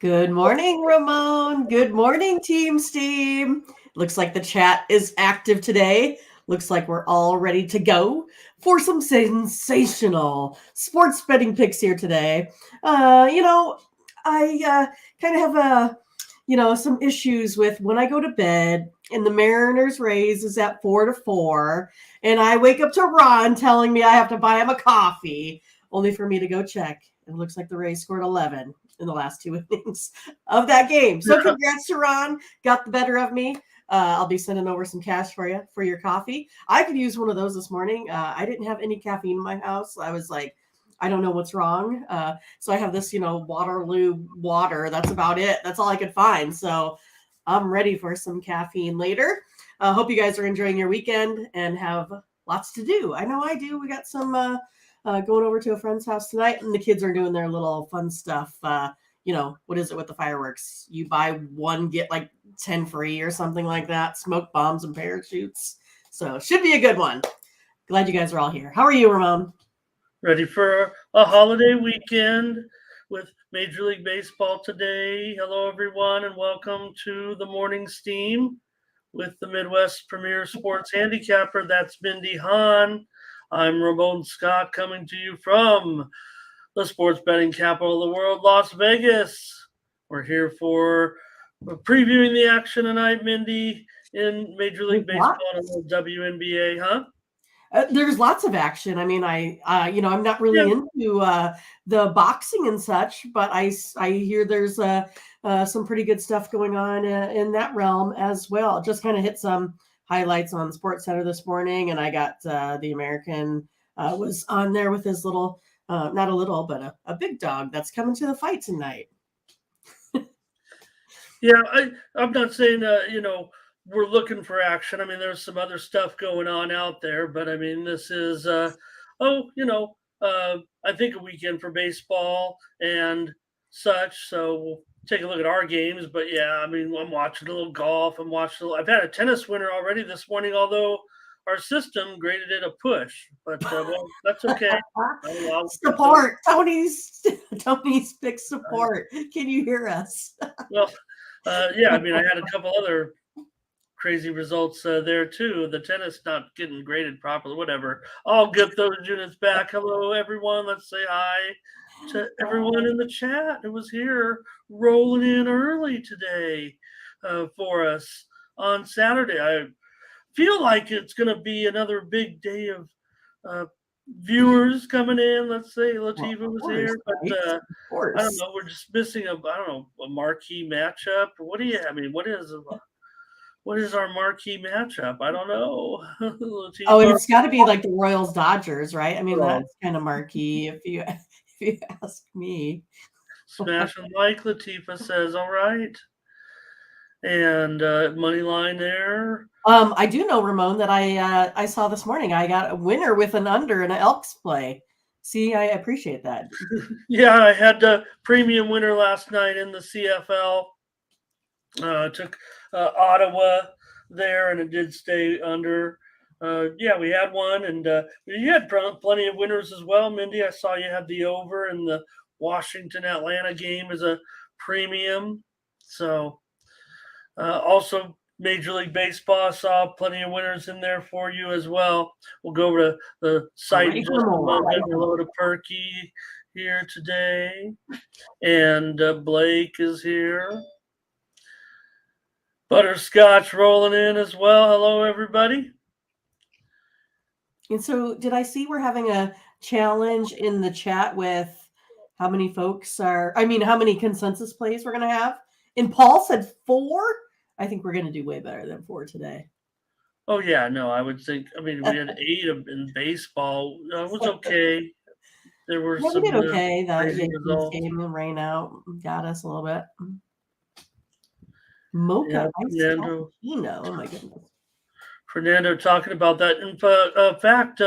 Good morning, Ramon. Good morning, Team Steam. Looks like the chat is active today. Looks like we're all ready to go for some sensational sports betting picks here today. I kind of have some issues with when I go to bed and the Mariners Rays is at 4-4, and I wake up to Ron telling me I have to buy him a coffee, only for me to go check. It looks like the Rays scored 11 in the last two innings of that game. So congrats to Ron. Got the better of me. I'll be sending over some cash for you for your coffee. I could use one of those this morning. I didn't have any caffeine in my house. I was like, I don't know what's wrong. So I have this, Waterloo water. That's about it. That's all I could find. So I'm ready for some caffeine later. Hope you guys are enjoying your weekend and have lots to do. I know I do. We got some going over to a friend's house tonight, and the kids are doing their little fun stuff. What is it with the fireworks? You buy one, get like 10 free or something like that. Smoke bombs and parachutes. So should be a good one. Glad you guys are all here. How are you, Ramon? Ready for a holiday weekend with Major League Baseball today. Hello, everyone, and welcome to the Morning Steam with the Midwest Premier Sports Handicapper. That's Mindy, Hahne. I'm Ramon Scott, coming to you from the sports betting capital of the world, Las Vegas. We're here for previewing the action tonight, Mindy, in Major League Baseball and the WNBA, huh? There's lots of action. I mean, I'm not really into the boxing and such, but I hear there's some pretty good stuff going on in that realm as well. Just kind of hit some highlights on Sports Center this morning, and I got the American was on there with his little, not a little, but a big dog that's coming to the fight tonight. Yeah, I'm not saying we're looking for action. I mean, there's some other stuff going on out there, but I mean, this is I think a weekend for baseball and such. So we'll take a look at our games. But yeah, I mean, I'm watching a little golf. I've had a tennis winner already this morning, although our system graded it a push. But well, that's okay. Support Tony's pick support. Can you hear us? Well, yeah, I mean, I had a couple other crazy results there too. The tennis not getting graded properly, whatever. I'll get those units back. Hello, everyone. Let's say hi to everyone in the chat who was here rolling in early today for us on Saturday. I feel like it's going to be another big day of viewers coming in. Let's say Latifah was here, but I don't know. We're just missing a marquee matchup. What is our marquee matchup? I don't know. It's got to be like the Royals Dodgers, right? I mean, that's kind of marquee if you ask me. Smash and like, Latifah says. All right. And money line there. I do know, Ramon, that I saw this morning. I got a winner with an under in an Elks play. See, I appreciate that. Yeah, I had a premium winner last night in the CFL. Took Ottawa there, and it did stay under. Yeah, we had one, and you had plenty of winners as well, Mindy. I saw you had the over in the Washington-Atlanta game as a premium. So also Major League Baseball, I saw plenty of winners in there for you as well. We'll go over to the site in just a moment. Hello to Perky here today, and Blake is here. Butterscotch rolling in as well. Hello, everybody. And so did I see we're having a challenge in the chat with how many consensus plays we're going to have? And Paul said 4. I think we're going to do way better than 4 today. Oh, yeah. No, I would think. I mean, we had 8 in baseball. It was okay. There were some. We did okay. The Yankees game, the rain out, got us a little bit. Mocha. Fernando. Oh, my goodness. Fernando talking about that. In fact,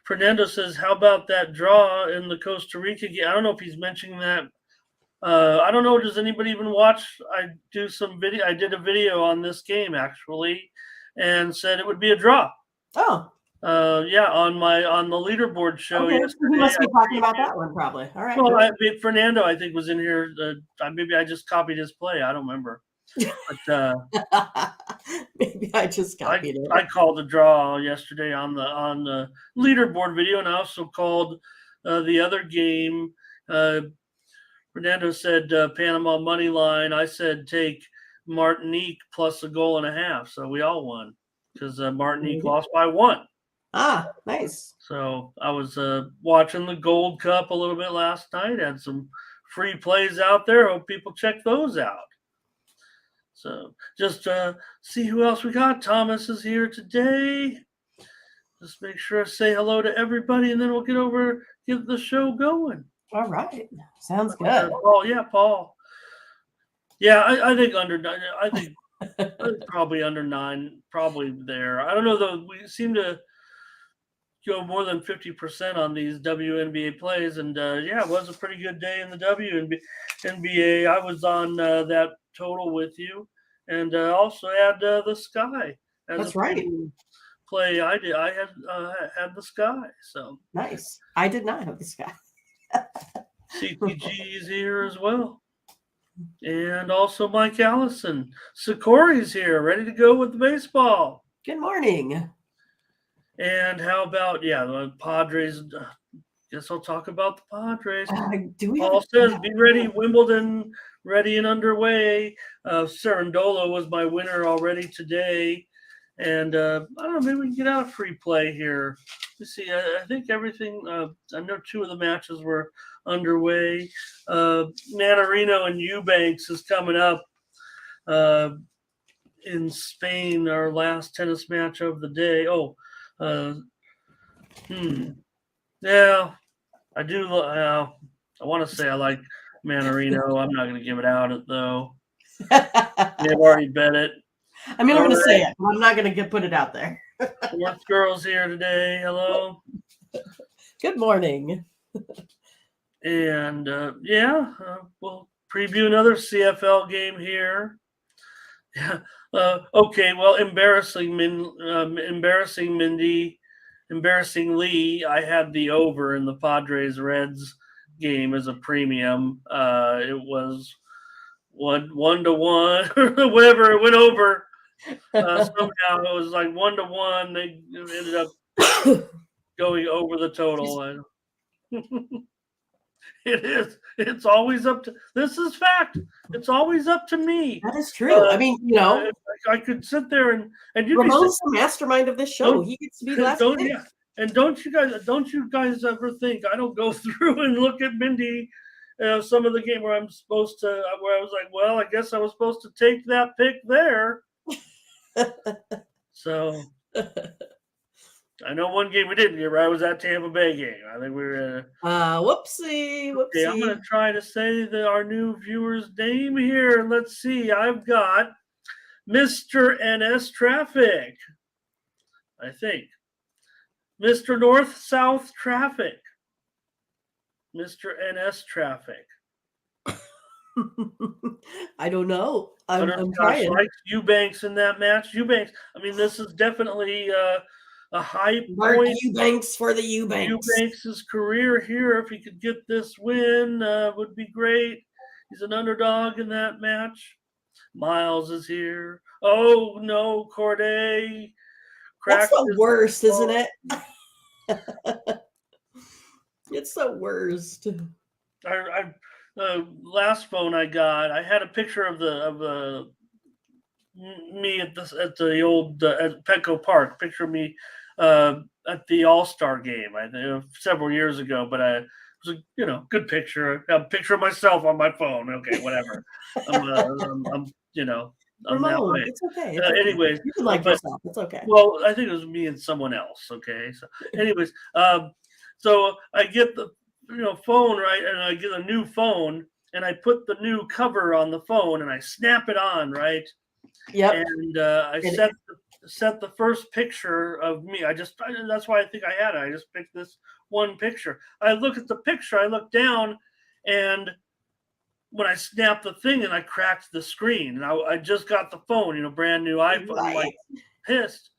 Fernando says, how about that draw in the Costa Rica game? I don't know if he's mentioning that. I don't know. Does anybody even watch? I did a video on this game, actually, and said it would be a draw. Oh. on the leaderboard show Okay, so we yesterday. must be talking about that one probably. All right. Well, Fernando, I think, was in here. Maybe I just copied his play. I don't remember. But maybe I just copied it. I called the draw yesterday on the leaderboard video, and I also called the other game. Fernando said Panama money line. I said take Martinique plus a goal and a half. So we all won because Martinique lost by 1. Ah, nice. So I was watching the Gold Cup a little bit last night. Had some free plays out there. Hope people check those out. So just see who else we got. Thomas is here today. Just make sure I say hello to everybody, and then we'll get the show going. All right, sounds good. Paul. Yeah, I think under 9. I think probably under 9, probably there. I don't know though. We seem to go more than 50% on these WNBA plays, and it was a pretty good day in the WNBA. I was on that total with you, and also had the Sky. That's right. Play I did. I had the Sky. So nice. I did not have the Sky. CTG is here as well, and also Mike Allison. Sikori's here, ready to go with the baseball. Good morning. And how about the Padres? Guess I'll talk about the Padres. Paul says, "Be ready, Wimbledon, ready and underway." Cerundolo was my winner already today, and I don't know. Maybe we can get out a free play here. Let's see. I think everything. I know 2 of the matches were underway. Manarino and Eubanks is coming up in Spain. Our last tennis match of the day. Yeah, I do. I want to say I like Manarino. I'm not going to give it out though. They've already bet it. I'm going to say it. I'm not going to put it out there. 4th girl's here today. Hello. Good morning. And we'll preview another CFL game here. Yeah. Okay. Well, embarrassingly, I had the over in the Padres Reds game as a premium. It was 1-1 or whatever. It went over. Somehow it was like 1-1. They ended up going over the total. It is. It's always up to. This is fact. It's always up to me. That is true. I mean, I could sit there and Ramon's the mastermind of this show. He gets to be last. And don't you guys ever think I don't go through and look at Mindy some of the game where I was like, well, I guess I was supposed to take that pick there. So I know one game we didn't get right was that Tampa Bay game. I think we were whoopsie. Okay, I'm gonna try to say our new viewer's name here. Let's see. I've got Mr. NS Traffic. I think. Mr. North-South Traffic. Mr. NS Traffic. I don't know. I'm trying. Likes Eubanks in that match. Eubanks. I mean, this is definitely a high Mark point. Eubanks for the Eubanks. Eubanks' career here, if he could get this win, would be great. He's an underdog in that match. Miles is here. Oh no, Corday. That's the worst, isn't it? It's the worst. Last phone I got, I had a picture of the me at the old at Petco Park. Picture of me at the All-Star game. I think several years ago, but it was a good picture. A picture of myself on my phone. Okay, whatever. I'm that way. It's okay. Anyways, you can like yourself. It's okay. Well, I think it was me and someone else. Okay, so anyways, so I get the phone, right, and I get a new phone, and I put the new cover on the phone, and I snap it on, right. Yep. And I set the first picture of me. That's why I think I had it. I just picked this one picture. I look at the picture. I look down, and when I snapped the thing, and I cracked the screen, and I just got the phone, brand new iPhone. Right. I'm like pissed.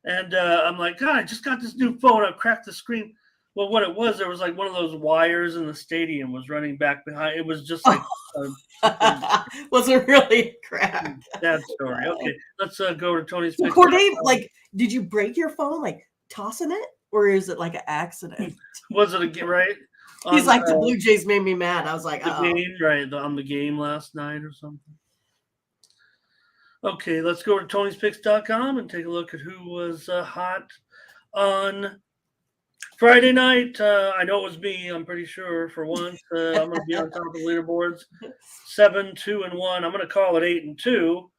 And I'm like, God, I just got this new phone. I cracked the screen. Well, what it was, there was like one of those wires in the stadium was running back behind. It was just like wasn't really a crack. sad story. Okay, let's go to Tony's So picks. Corday, like, did you break your phone like tossing it, or is it like an accident? Was it a right? He's like, the Blue Jays made me mad. I was like, the game, right? On the game last night or something. Okay, let's go to Tony'sPicks.com and take a look at who was hot on Friday night. I know it was me. I'm pretty sure for once. I'm going to be on top of the leaderboards. 7-2-1. I'm going to call it 8-2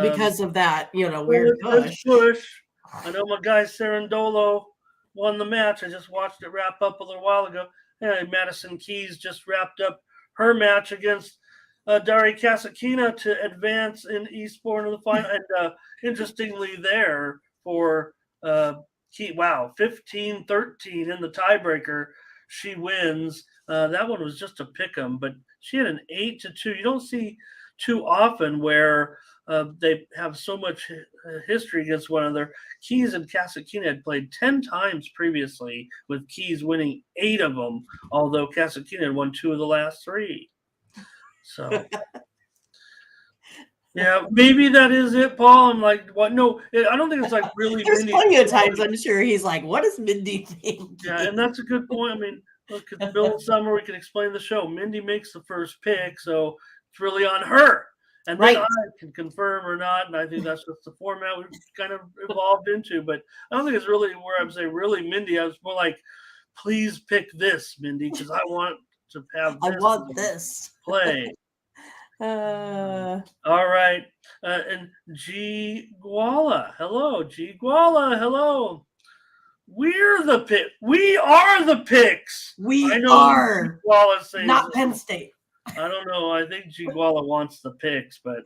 because of that, weird push. I know my guy Cerundolo won the match. I just watched it wrap up a little while ago. And Madison Keys just wrapped up her match against Dari Kasatkina to advance in Eastbourne in the final. And interestingly, there for Key, 15-13 in the tiebreaker, she wins. That one was just a pick 'em, but she had an 8-2. You don't see too often where they have so much history against one another. Keys and Kasatkina had played 10 times previously, with Keys winning 8 of them, although Kasatkina had won 2 of the last 3. So, yeah, maybe that is it, Paul. I'm like, what? No, I don't think it's like really. There's plenty of times I'm sure he's like, what does Mindy think? Yeah, and that's a good point. I mean, look, at Bill and Summer, we can explain the show. Mindy makes the first pick, so it's really on her. And then I can confirm or not, and I think that's just the format we've kind of evolved into. But I don't think it's really where I'm saying, really, Mindy. I was more like, please pick this, Mindy, because I want to have I want this play. All right. And G. Guala. Hello, G. Guala. Hello. We're the pick. We are the picks. We are. Not Penn State. I don't know. I think G. Guala wants the picks, but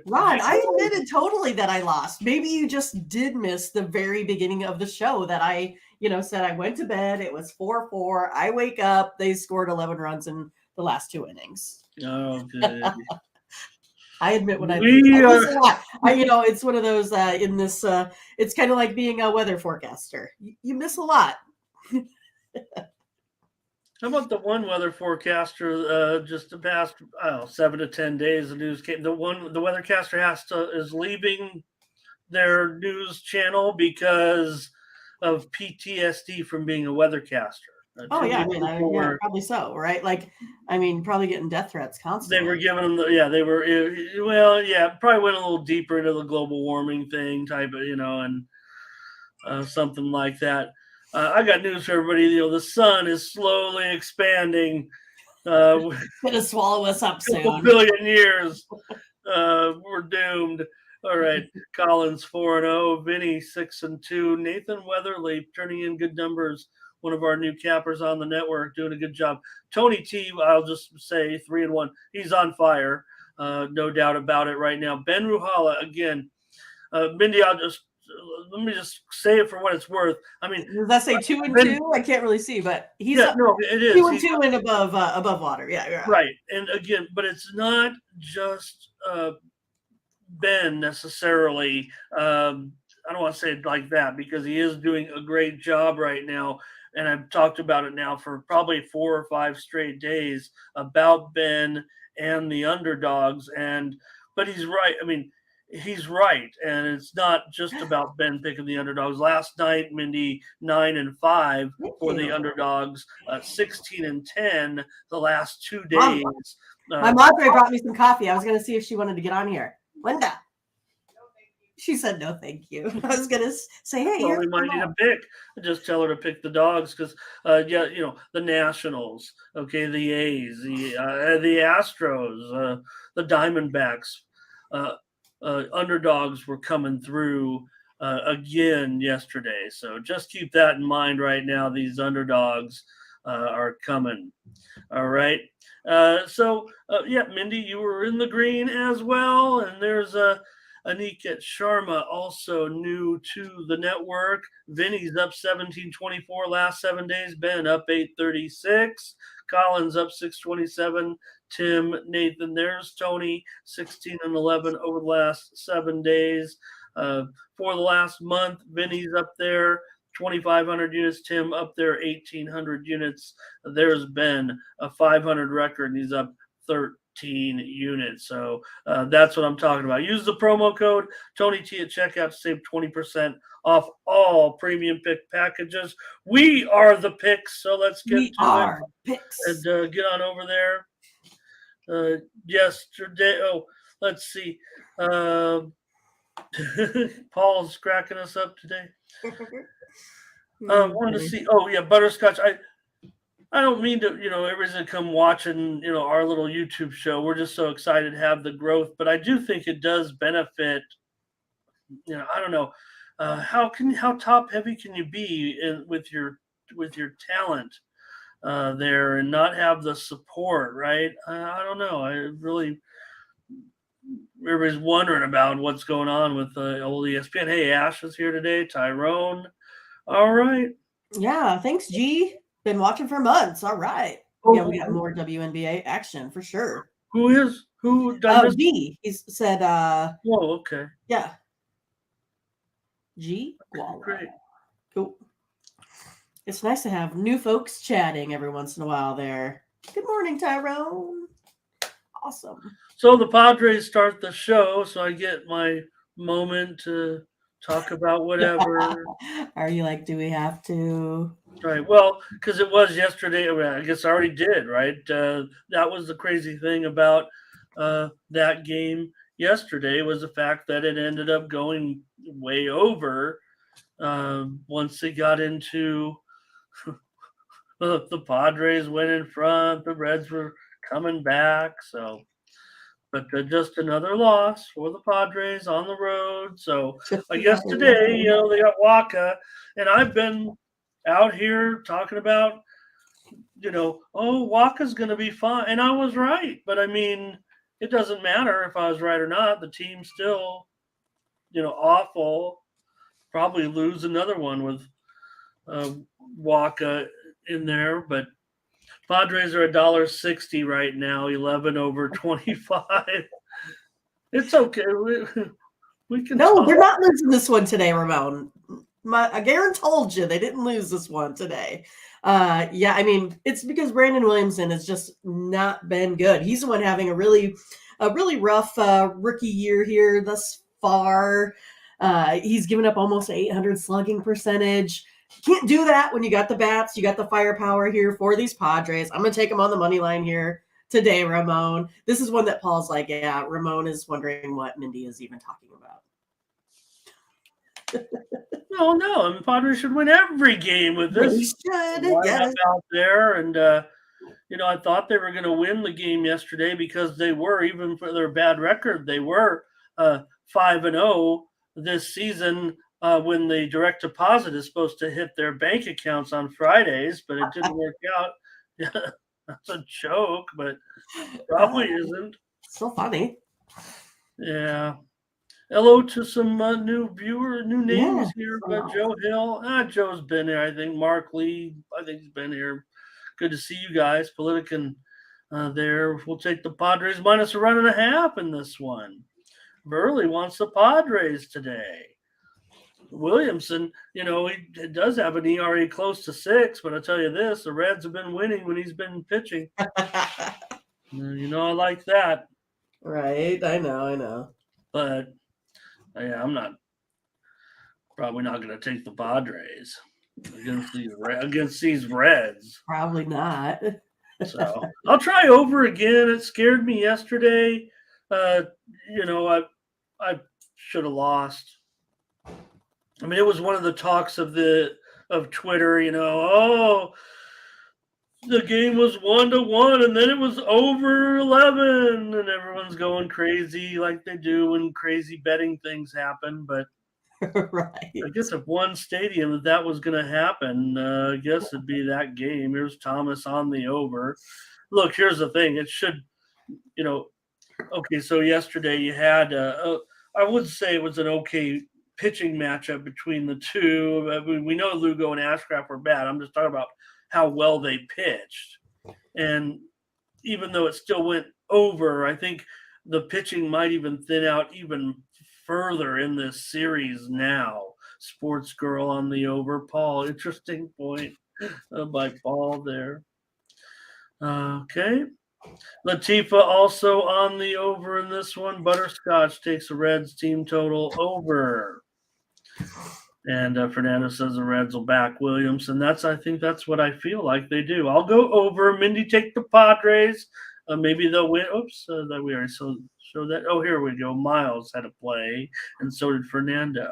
Ron, I admitted totally that I lost. Maybe you just did miss the very beginning of the show that I, said I went to bed. It was 4-4. I wake up. They scored 11 runs in the last 2 innings. Oh, good. I admit when I miss a lot. It's one of those in this. It's kind of like being a weather forecaster. You miss a lot. How about the one weather forecaster just the past 7 to 10 days? The news came. The weathercaster is leaving their news channel because of PTSD from being a weathercaster. Yeah, probably so, right? Like, probably getting death threats constantly. They were giving them probably went a little deeper into the global warming thing type of, and something like that. I got news for everybody. The sun is slowly expanding. It's gonna swallow us up soon. A billion years. We're doomed. All right. Collins 4-0. Vinny 6-2. Nathan Weatherly turning in good numbers. One of our new cappers on the network, doing a good job. Tony T, I'll just say 3-1. He's on fire, no doubt about it right now. Ben Ruhala again. Mindy, let me just say it for what it's worth. Does that say 2-2? I can't really see, but he's it is 2-2 and above water. Yeah, right. And again, but it's not just Ben necessarily. I don't want to say it like that because he is doing a great job right now. And I've talked about it now for probably 4 or 5 straight days about Ben and the underdogs. But he's right. He's right. And it's not just about Ben picking the underdogs. Last night, Mindy 9-5 for the underdogs, 16-10 the last 2 days. My madre brought me some coffee. I was going to see if she wanted to get on here. Linda. She said no, thank you. I was gonna say, hey, we might need a pick. Just tell her to pick the dogs because, the Nationals, okay, the A's, the Astros, the Diamondbacks, underdogs were coming through again yesterday. So just keep that in mind right now. These underdogs are coming. All right. Mindy, you were in the green as well, and there's Aniket Sharma, also new to the network. Vinny's up 17-24 last 7 days. Ben up 8-36. Collins up 6-27. Tim, Nathan, there's Tony, 16-11 over the last 7 days. For the last month, Vinny's up there, 2,500 units. Tim up there, 1,800 units. There's Ben, a 500 record, and he's up 13 units. So that's what I'm talking about. Use the promo code Tony T at checkout to save 20% off all premium pick packages. We are the picks, so let's get to it picks. and get on over there. Yesterday, let's see. Paul's cracking us up today. Wanted to see. Oh yeah, butterscotch. I don't mean to, everybody's gonna come watching, our little YouTube show. We're just so excited to have the growth, but I do think it does benefit. I don't know, how top heavy can you be with your talent there and not have the support, right? I don't know. Everybody's wondering about what's going on with old ESPN. Hey, Ash is here today. Tyrone. All right. Yeah. Thanks, G. Been watching for months. All right. Yeah, we got more WNBA action for sure. Who? G. He said. Okay. Yeah. G. Great. Cool. It's nice to have new folks chatting every once in a while there. Good morning, Tyrone. Awesome. So the Padres start the show, so I get my moment to talk about whatever. Are you like, do we have to? Right. Well, because it was yesterday. I guess I already did, right? That was the crazy thing about that game yesterday was the fact that it ended up going way over once they got into the Padres went in front. The Reds were coming back. So, but just another loss for the Padres on the road. So I guess today, they got Waka, and I've been out here talking about, Waka's going to be fine. And I was right. But I mean, it doesn't matter if I was right or not. The team's still, awful. Probably lose another one with Waka in there. But Padres are $1.60 right now, 11 over 25. It's okay. We can. No, they're not losing this one today, Ramon. Garen told you they didn't lose this one today. Yeah, I mean, it's because Brandon Williamson has just not been good. He's the one having a really rough rookie year here thus far. He's given up almost 800 slugging percentage. You can't do that when you got the bats, you got the firepower here for these Padres. I'm going to take them on the money line here today, Ramon. This is one that Paul's like, yeah, Ramon is wondering what Mindy is even talking about. No. I mean, Padres should win every game with this. They should, yes. Out there, and I thought they were going to win the game yesterday because they were, even for their bad record, they were 5-0 this season. When the direct deposit is supposed to hit their bank accounts on Fridays, but it didn't work out. Yeah, that's a joke, but probably isn't. So funny. Yeah. Hello to some new names here. Joe Hill. Joe's been here, I think. Mark Lee, I think he's been here. Good to see you guys. Politican there. We'll take the Padres minus a 1.5 in this one. Burley wants the Padres today. Williamson, he does have an ERA close to 6, but I'll tell you this, the Reds have been winning when he's been pitching. I like that. Right, I know. But, yeah, I'm probably not going to take the Padres against these Reds. Probably not. So, I'll try over again. It scared me yesterday. I should have lost. I mean, it was one of the talks of Twitter, the game was 1-1 and then it was over 11 and everyone's going crazy like they do when crazy betting things happen. But right. I guess if one stadium that was going to happen, I guess it'd be that game. Here's Thomas on the over. Look, here's the thing. It should, okay, so yesterday you had, I would say it was an okay pitching matchup between the two. I mean, we know Lugo and Ashcraft were bad. I'm just talking about how well they pitched. And even though it still went over, I think the pitching might even thin out even further in this series now. Sports Girl on the over. Paul, interesting point by Paul there. Okay. Latifa also on the over in this one. Butterscotch takes the Reds team total over. And Fernando says the Reds will back Williamson. I think that's what I feel like they do. I'll go over. Mindy, take the Padres. Maybe they'll win. Oops, that we already showed that. Oh, here we go. Miles had a play, and so did Fernando.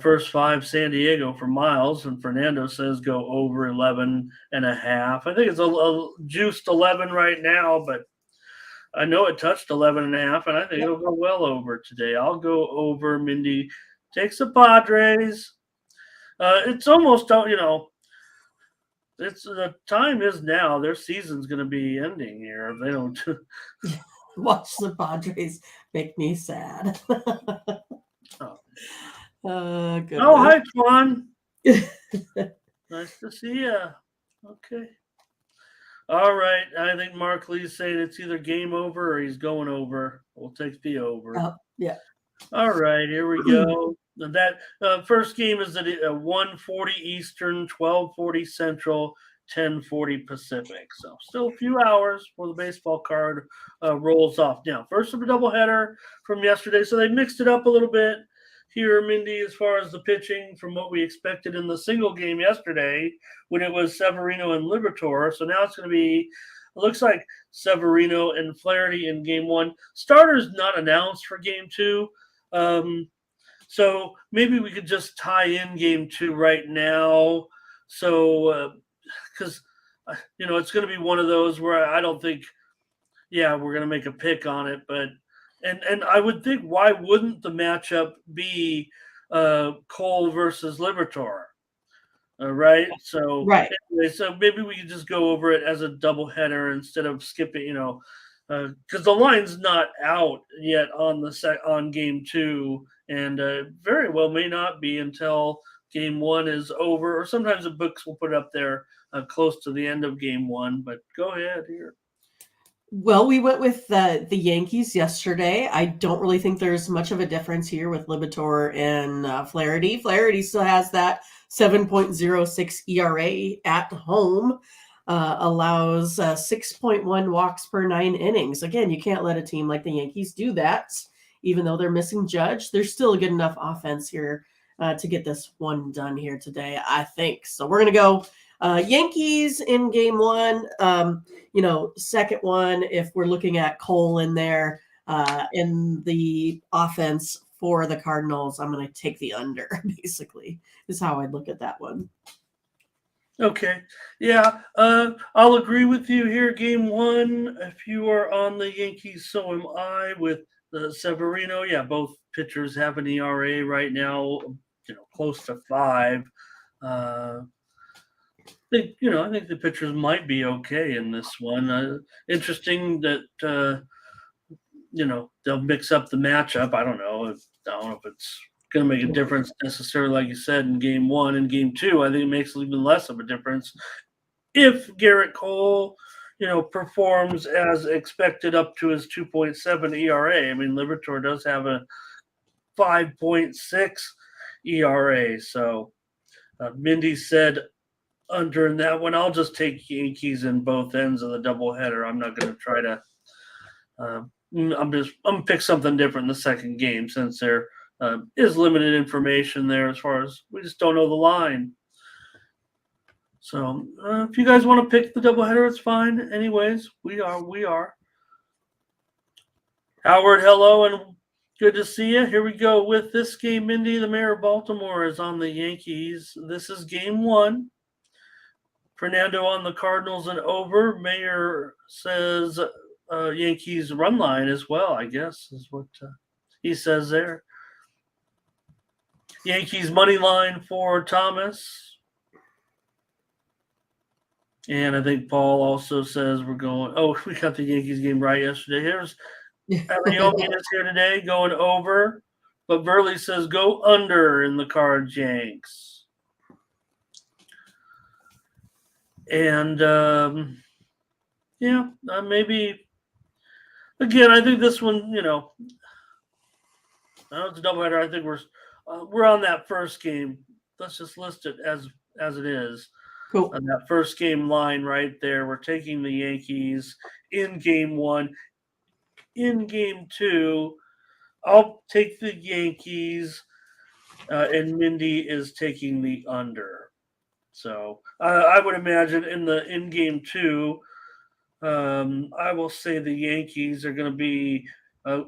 First 5 San Diego for Miles, and Fernando says go over 11.5. I think it's a juiced 11 right now, but I know it touched 11.5, and I think it'll go well over today. I'll go over. Mindy takes the Padres. It's almost, it's the time is now. Their season's going to be ending here if they don't. Watch the Padres make me sad. Goodness. Oh, hi, Twan. Nice to see you. Okay. All right. I think Mark Lee's saying it's either game over or he's going over. We'll take the over. Oh, yeah. All right. Here we go. That first game is at 1:40 Eastern, 12:40 Central, 10:40 Pacific. So still a few hours before the baseball card rolls off. Now, first of a doubleheader from yesterday. So they mixed it up a little bit here, Mindy, as far as the pitching from what we expected in the single game yesterday when it was Severino and Liberatore. So now it's going to be, it looks like Severino and Flaherty in game 1. Starters not announced for game 2. So maybe we could just tie in game 2 right now. So, because, it's going to be one of those where I don't think, we're going to make a pick on it, but And I would think, why wouldn't the matchup be Cole versus Liberatore? Right? So, right. Anyway, so maybe we could just go over it as a doubleheader instead of skipping, because the line's not out yet on game 2, and very well may not be until game 1 is over, or sometimes the books will put it up there close to the end of game 1. But go ahead here. Well, we went with the Yankees yesterday. I don't really think there's much of a difference here with Liberatore and Flaherty. Flaherty still has that 7.06 ERA at home, allows 6.1 walks per 9 innings. Again, you can't let a team like the Yankees do that. Even though they're missing Judge, there's still a good enough offense here to get this one done here today, I think. So we're going to go Yankees in game 1. Second one, if we're looking at Cole in there in the offense for the Cardinals, I'm going to take the under, basically, is how I'd look at that one. Okay. Yeah, I'll agree with you here. Game 1, if you are on the Yankees, so am I with Severino. Yeah, both pitchers have an ERA right now, close to 5. I think the pitchers might be okay in this one. Interesting that they'll mix up the matchup. I don't know if it's going to make a difference necessarily, like you said, in game 1 and game 2. I think it makes even less of a difference if Garrett Cole, performs as expected up to his 2.7 ERA. I mean, Liberatore does have a 5.6 ERA. So Mindy said under in that one. I'll just take Yankees in both ends of the doubleheader. I'm not going to try to. I'm gonna pick something different in the second game since there is limited information there as far as we just don't know the line. So if you guys want to pick the doubleheader, it's fine. Anyways, we are. Howard, hello, and good to see you. Here we go with this game. Mindy, the mayor of Baltimore, is on the Yankees. This is game 1. Fernando on the Cardinals and over. Mayor says Yankees run line as well, I guess, is what he says there. Yankees money line for Thomas. And I think Paul also says we're going. Oh, we got the Yankees game right yesterday. Here's Ariome is here today going over. But Burley says go under in the Cards Yanks. And, maybe, again, I think this one, know it's a doubleheader. I think we're on that first game. Let's just list it as it is. Cool. On that first game line right there, we're taking the Yankees in game 1. In game 2, I'll take the Yankees, and Mindy is taking the under. So I would imagine in game 2, I will say the Yankees are going to be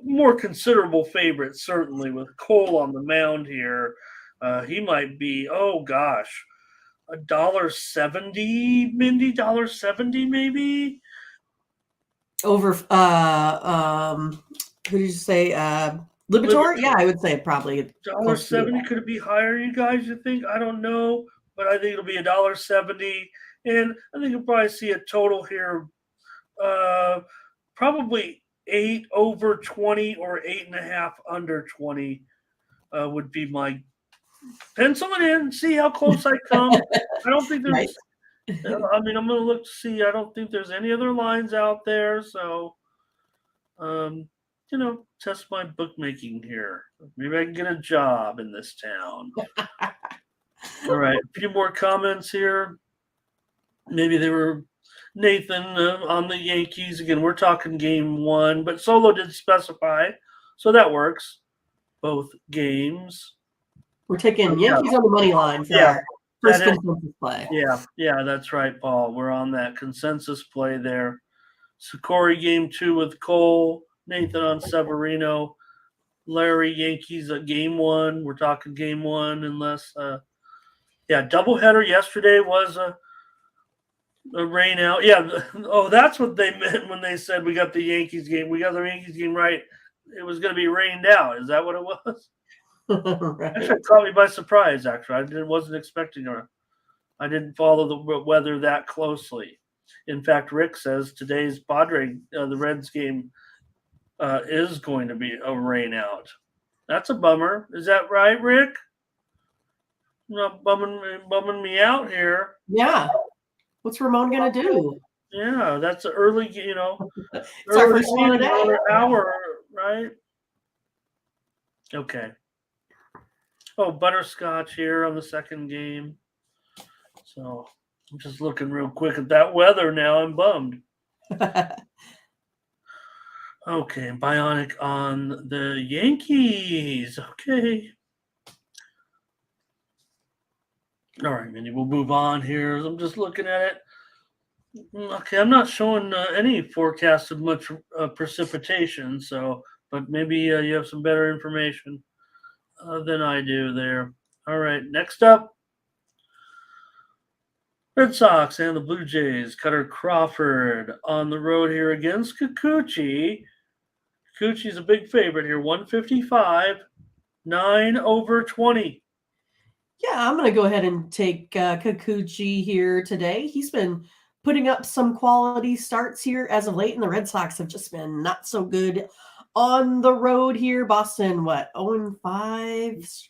more considerable favorites, certainly with Cole on the mound here. He might be, oh gosh, $1.70, Mindy, $1.70 maybe. Over who did you say? Lipitor? Yeah, I would say probably $1.70. Could it be higher, you guys? You think? I don't know, but I think it'll be $1.70, and I think you'll probably see a total here, probably 8 over 20 or 8.5 under 20 would be my pencil it in. See how close I come. I don't think there's. Right. I mean, I'm going to look to see. I don't think there's any other lines out there, so. Test my bookmaking here. Maybe I can get a job in this town. All right, a few more comments here. Maybe they were Nathan on the Yankees. Again, we're talking game 1, but Solo did specify, so that works. Both games. We're taking Yankees on the money line for our first consensus play. Yeah, that's right, Paul. We're on that consensus play there. Sakori game 2 with Cole. Nathan on Severino. Larry, Yankees at game 1. We're talking game 1 unless doubleheader yesterday was a rain out. Yeah. Oh, that's what they meant when they said we got the Yankees game. We got the Yankees game right. It was going to be rained out. Is that what it was? Right. Actually, it caught me by surprise, actually. I wasn't expecting her. I didn't follow the weather that closely. In fact, Rick says today's the Reds game is going to be a rain out. That's a bummer. Is that right, Rick? Not bumming me out here. Yeah. What's Ramon going to do? Yeah, that's an early, It's our first one of the day. Hour, right? Okay. Oh, butterscotch here on the second game. So I'm just looking real quick at that weather now. I'm bummed. Okay, Bionic on the Yankees. Okay. All right, Mindy, we'll move on here. I'm just looking at it. Okay, I'm not showing any forecast of much precipitation, but maybe you have some better information than I do there. All right, next up, Red Sox and the Blue Jays. Cutter Crawford on the road here against Kikuchi. Kikuchi's a big favorite here, 155, 9 over 20. Yeah, I'm going to go ahead and take Kikuchi here today. He's been putting up some quality starts here as of late, and the Red Sox have just been not so good on the road here. Boston, 0-5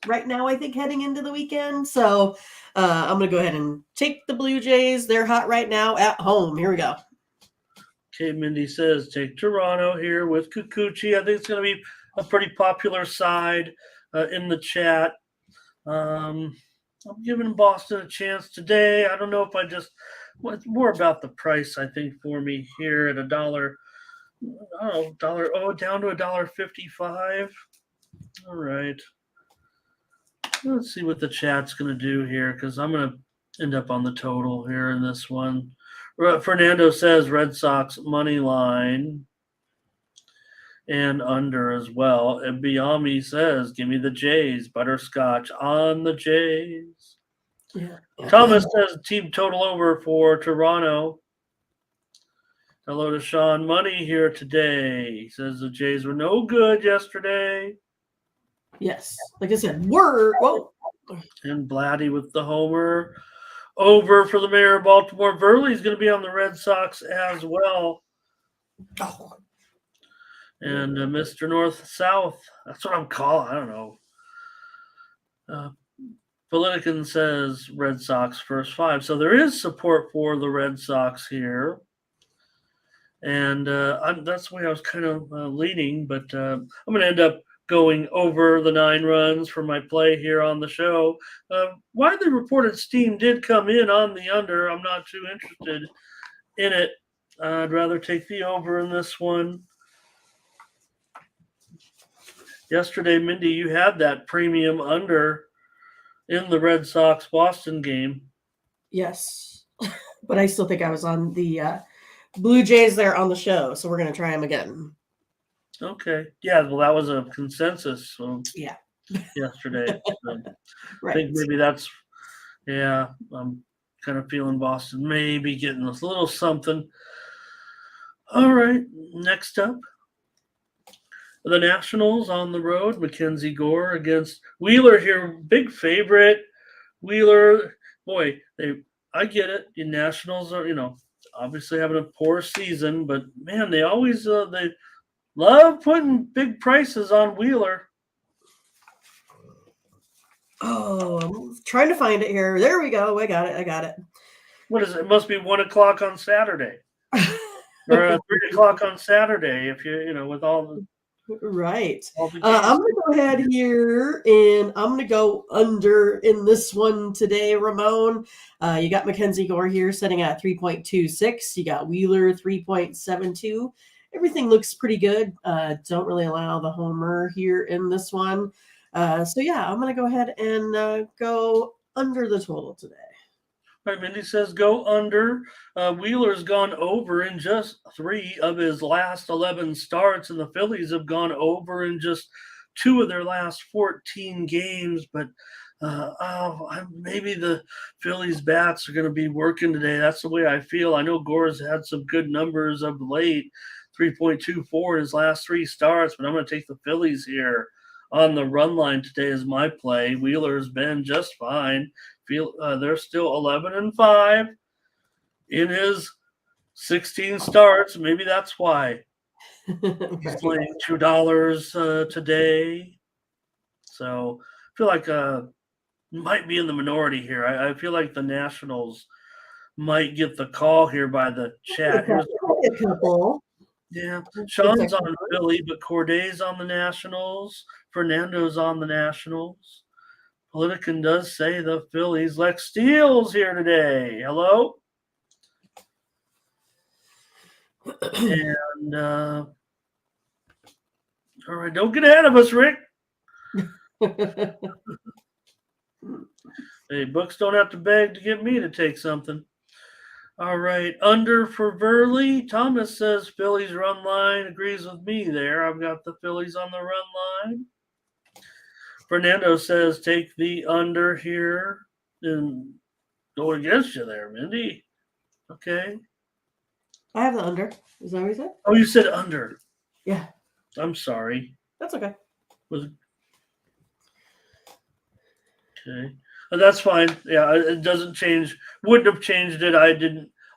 right now, I think, heading into the weekend. So I'm going to go ahead and take the Blue Jays. They're hot right now at home. Here we go. Okay, Mindy says take Toronto here with Kikuchi. I think it's going to be a pretty popular side in the chat. I'm giving Boston a chance today. I don't know if it's more about the price, I think, for me here at $1. Down to $1.55. All right. Let's see what the chat's going to do here, because I'm going to end up on the total here in this one. Fernando says Red Sox money line and under as well. And Biami says, give me the Jays. Butterscotch on the Jays. Yeah. Thomas says team total over for Toronto. Hello to Sean Money here today. He says the Jays were no good yesterday. Yes. Like I said, whoa. And Blatty with the homer. Over for the mayor of Baltimore. Verley's going to be on the Red Sox as well. Oh. And Mr. North-South. That's what I'm calling. I don't know. Politican says Red Sox first 5. So there is support for the Red Sox here. And that's the way I was kind of leaning. But I'm going to end up going over the 9 runs for my play here on the show. Widely reported steam did come in on the under. I'm not too interested in it. I'd rather take the over in this one. Yesterday, Mindy, you had that premium under in the Red Sox Boston game. Yes. But I still think I was on the Blue Jays there on the show, so we're going to try them again. Okay. Yeah, well, that was a consensus Yeah. yesterday. So Right. I think maybe that's, yeah, I'm kind of feeling Boston maybe getting a little something. All right, next up, the Nationals on the road. Mackenzie Gore against Wheeler here, big favorite. Wheeler, boy, I get it. The Nationals are, obviously having a poor season, but man, they always they love putting big prices on Wheeler. Oh, I'm trying to find it here. There we go. I got it. What is it? It must be 1:00 on Saturday. Or 3:00 on Saturday, if with all the right. all the I'm going to go ahead here, and I'm going to go under in this one today, Ramon. You got Mackenzie Gore here sitting at 3.26. You got Wheeler 3.72. Everything looks pretty good. Don't really allow the homer here in this one. So yeah, I'm going to go ahead and go under the total today. All right, Mindy says go under. Wheeler's gone over in just 3 of his last 11 starts, and the Phillies have gone over in just 2 of their last 14 games. But maybe the Phillies bats are going to be working today. That's the way I feel. I know Gore's had some good numbers of late, 3.24 in his last 3 starts, but I'm going to take the Phillies here on the run line today as my play. Wheeler's been just fine. They're still 11-5 in his 16 starts. Maybe that's why he's playing $2 today. So I feel like might be in the minority here. I feel like the Nationals might get the call here by the chat. A couple. Yeah, Sean's on Philly, but Corday's on the Nationals. Fernando's on the Nationals. Politican does say the Phillies. Lex Steele's here today. Hello. And all right, don't get ahead of us, Rick. Hey, books don't have to beg to get me to take something. All right, under for Verley. Thomas says Phillies run line. Agrees with me there. I've got the Phillies on the run line. Fernando says take the under here and go against you there, Mindy. Okay. I have the under. Is that what you said? Oh, you said under. Yeah. I'm sorry. That's okay. Okay. That's fine. Yeah, it doesn't change. Wouldn't have changed it.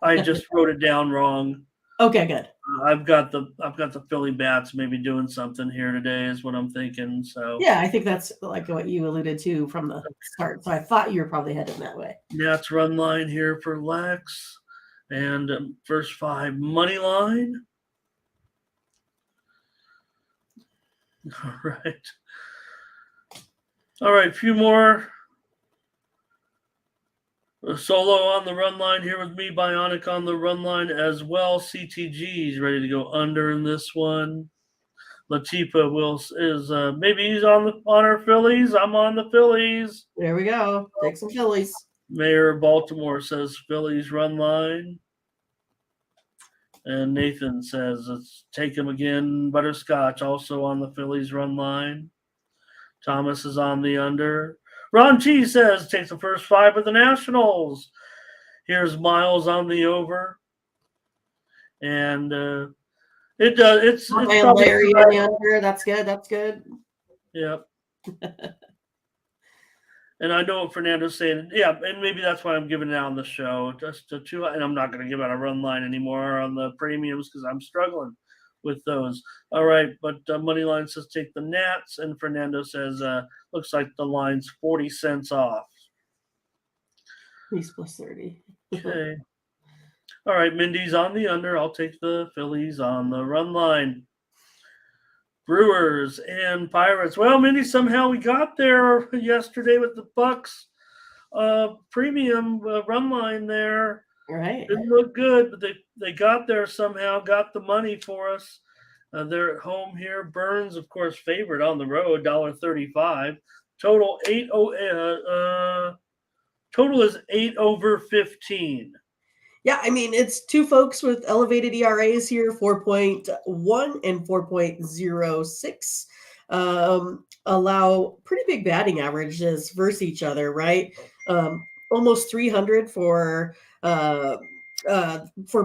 I just wrote it down wrong. Okay, good. I've got the Philly bats maybe doing something here today is what I'm thinking. So yeah, I think that's like what you alluded to from the start. So I thought you were probably headed that way. Nats run line here for Lex, and first 5 money line. All right. A few more. Solo on the run line here with me. Bionic on the run line as well. CTG is ready to go under in this one. Latifa is maybe he's on our Phillies. I'm on the Phillies. There we go. Take some Phillies. Mayor of Baltimore says Phillies run line. And Nathan says let's take him again. Butterscotch also on the Phillies run line. Thomas is on the under. Ron G says takes the first 5 of the Nationals. Here's Miles on the over. And it does. It's Larry on the under. That's good. That's good. Yep. And I know what Fernando's saying. Yeah, and maybe that's why I'm giving it out on the show. Just a 2, and I'm not going to give out a run line anymore on the premiums because I'm struggling with those. All right, but Moneyline says take the Nats, and Fernando says looks like the line's 40 cents off. He's plus 30. Okay. All right, Mindy's on the under. I'll take the Phillies on the run line. Brewers and Pirates. Well, Mindy, somehow we got there yesterday with the Bucks premium run line there. Right. Didn't look good, but they got there somehow, got the money for us. They're at home here. Burns, of course, favorite on the road, $1.35. Total total is 8 over 15. Yeah, I mean, it's two folks with elevated ERAs here, 4.1 and 4.06. Allow pretty big batting averages versus each other, right? Almost 300 for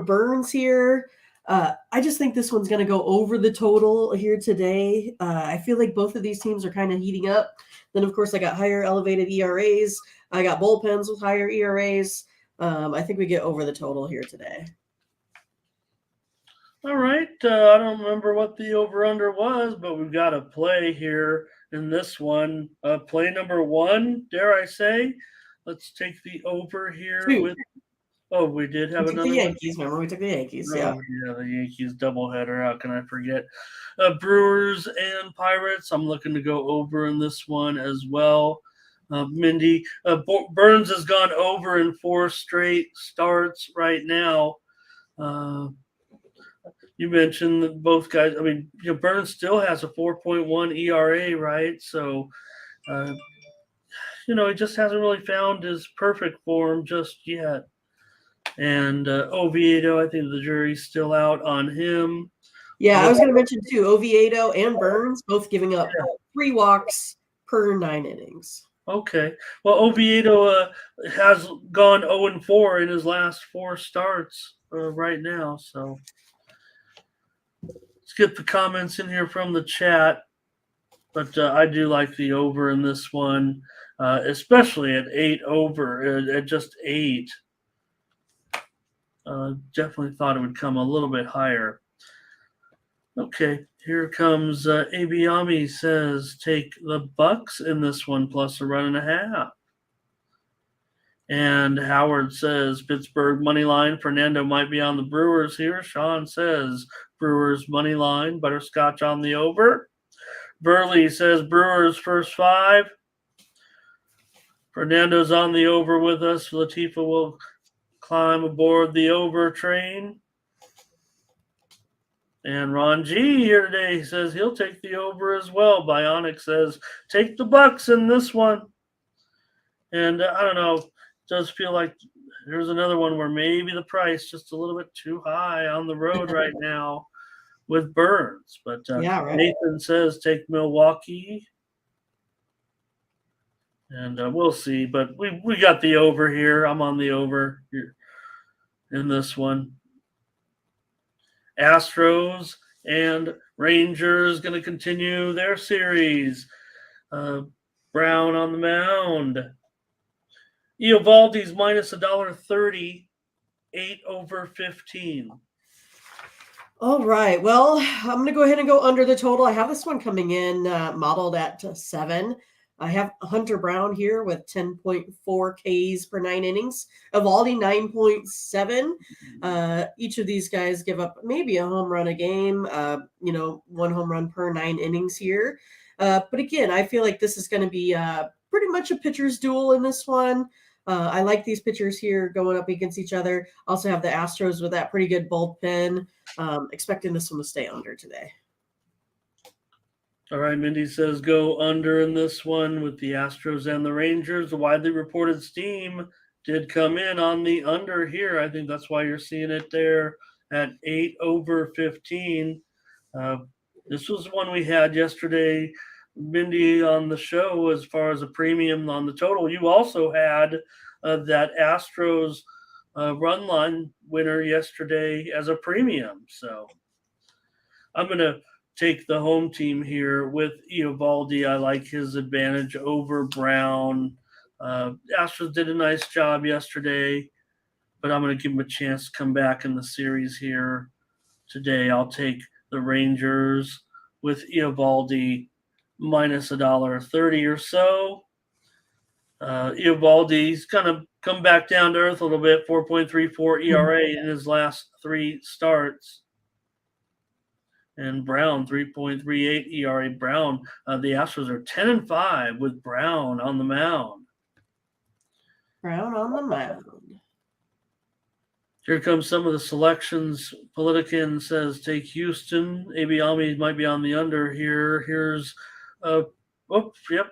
Burns here. I just think this one's going to go over the total here today. I feel like both of these teams are kind of heating up. Then, of course, I got higher elevated ERAs. I got bullpens with higher ERAs. I think we get over the total here today. All right. I don't remember what the over-under was, but we've got a play here in this one. Play number 1, dare I say. Let's take the over here. We did have another the one. Yankees. Remember, we took the Yankees. Yeah, the Yankees doubleheader. How can I forget? Brewers and Pirates. I'm looking to go over in this one as well. Mindy, Burns has gone over in 4 straight starts right now. You mentioned that both guys. I mean, Burns still has a 4.1 ERA, right? So, he just hasn't really found his perfect form just yet. And Oviedo, I think the jury's still out on him. Yeah, I was going to mention too, Oviedo and Burns both giving up 3 walks per 9 innings. Okay. Well, Oviedo has gone 0-4 in his last 4 starts right now. So let's get the comments in here from the chat. But I do like the over in this one, especially at 8 over, at just 8. Definitely thought it would come a little bit higher. Okay, here comes Abiami says take the Bucks in this one plus a 1.5. And Howard says Pittsburgh money line. Fernando might be on the Brewers here. Sean says Brewers money line. Butterscotch on the over. Burley says Brewers first 5. Fernando's on the over with us. Latifa will climb aboard the over train. And Ron G here today says he'll take the over as well. Bionic says take the Bucks in this one. And I don't know, it does feel like there's another one where maybe the price just a little bit too high on the road right now with Burns. But right. Nathan says take Milwaukee. And we'll see. But we got the over here. I'm on the over here in this one. Astros and Rangers going to continue their series. Brown on the mound. Eovaldi's minus $1.30, 8 over 15. All right. Well, I'm going to go ahead and go under the total. I have this one coming in modeled at 7. I have Hunter Brown here with 10.4 Ks per 9 innings. Evaldi 9.7. Each of these guys give up maybe a home run a game. 1 home run per 9 innings here. But again, I feel like this is going to be pretty much a pitcher's duel in this one. I like these pitchers here going up against each other. Also have the Astros with that pretty good bullpen. Expecting this one to stay under today. All right, Mindy says go under in this one with the Astros and the Rangers. The widely reported steam did come in on the under here. I think that's why you're seeing it there at 8 over 15. This was one we had yesterday, Mindy, on the show as far as a premium on the total. You also had that Astros run line winner yesterday as a premium. So I'm going to take the home team here with Eovaldi. I like his advantage over Brown. Astros did a nice job yesterday, but I'm going to give him a chance to come back in the series here today. I'll take the Rangers with Eovaldi minus $1.30 or so. Eovaldi's kind of come back down to earth a little bit, 4.34 ERA in his last 3 starts. And Brown, 3.38 ERA. Brown, the Astros are 10-5 with Brown on the mound. Brown on the mound. Here comes some of the selections. Politican says take Houston. Abiami might be on the under here. Here's,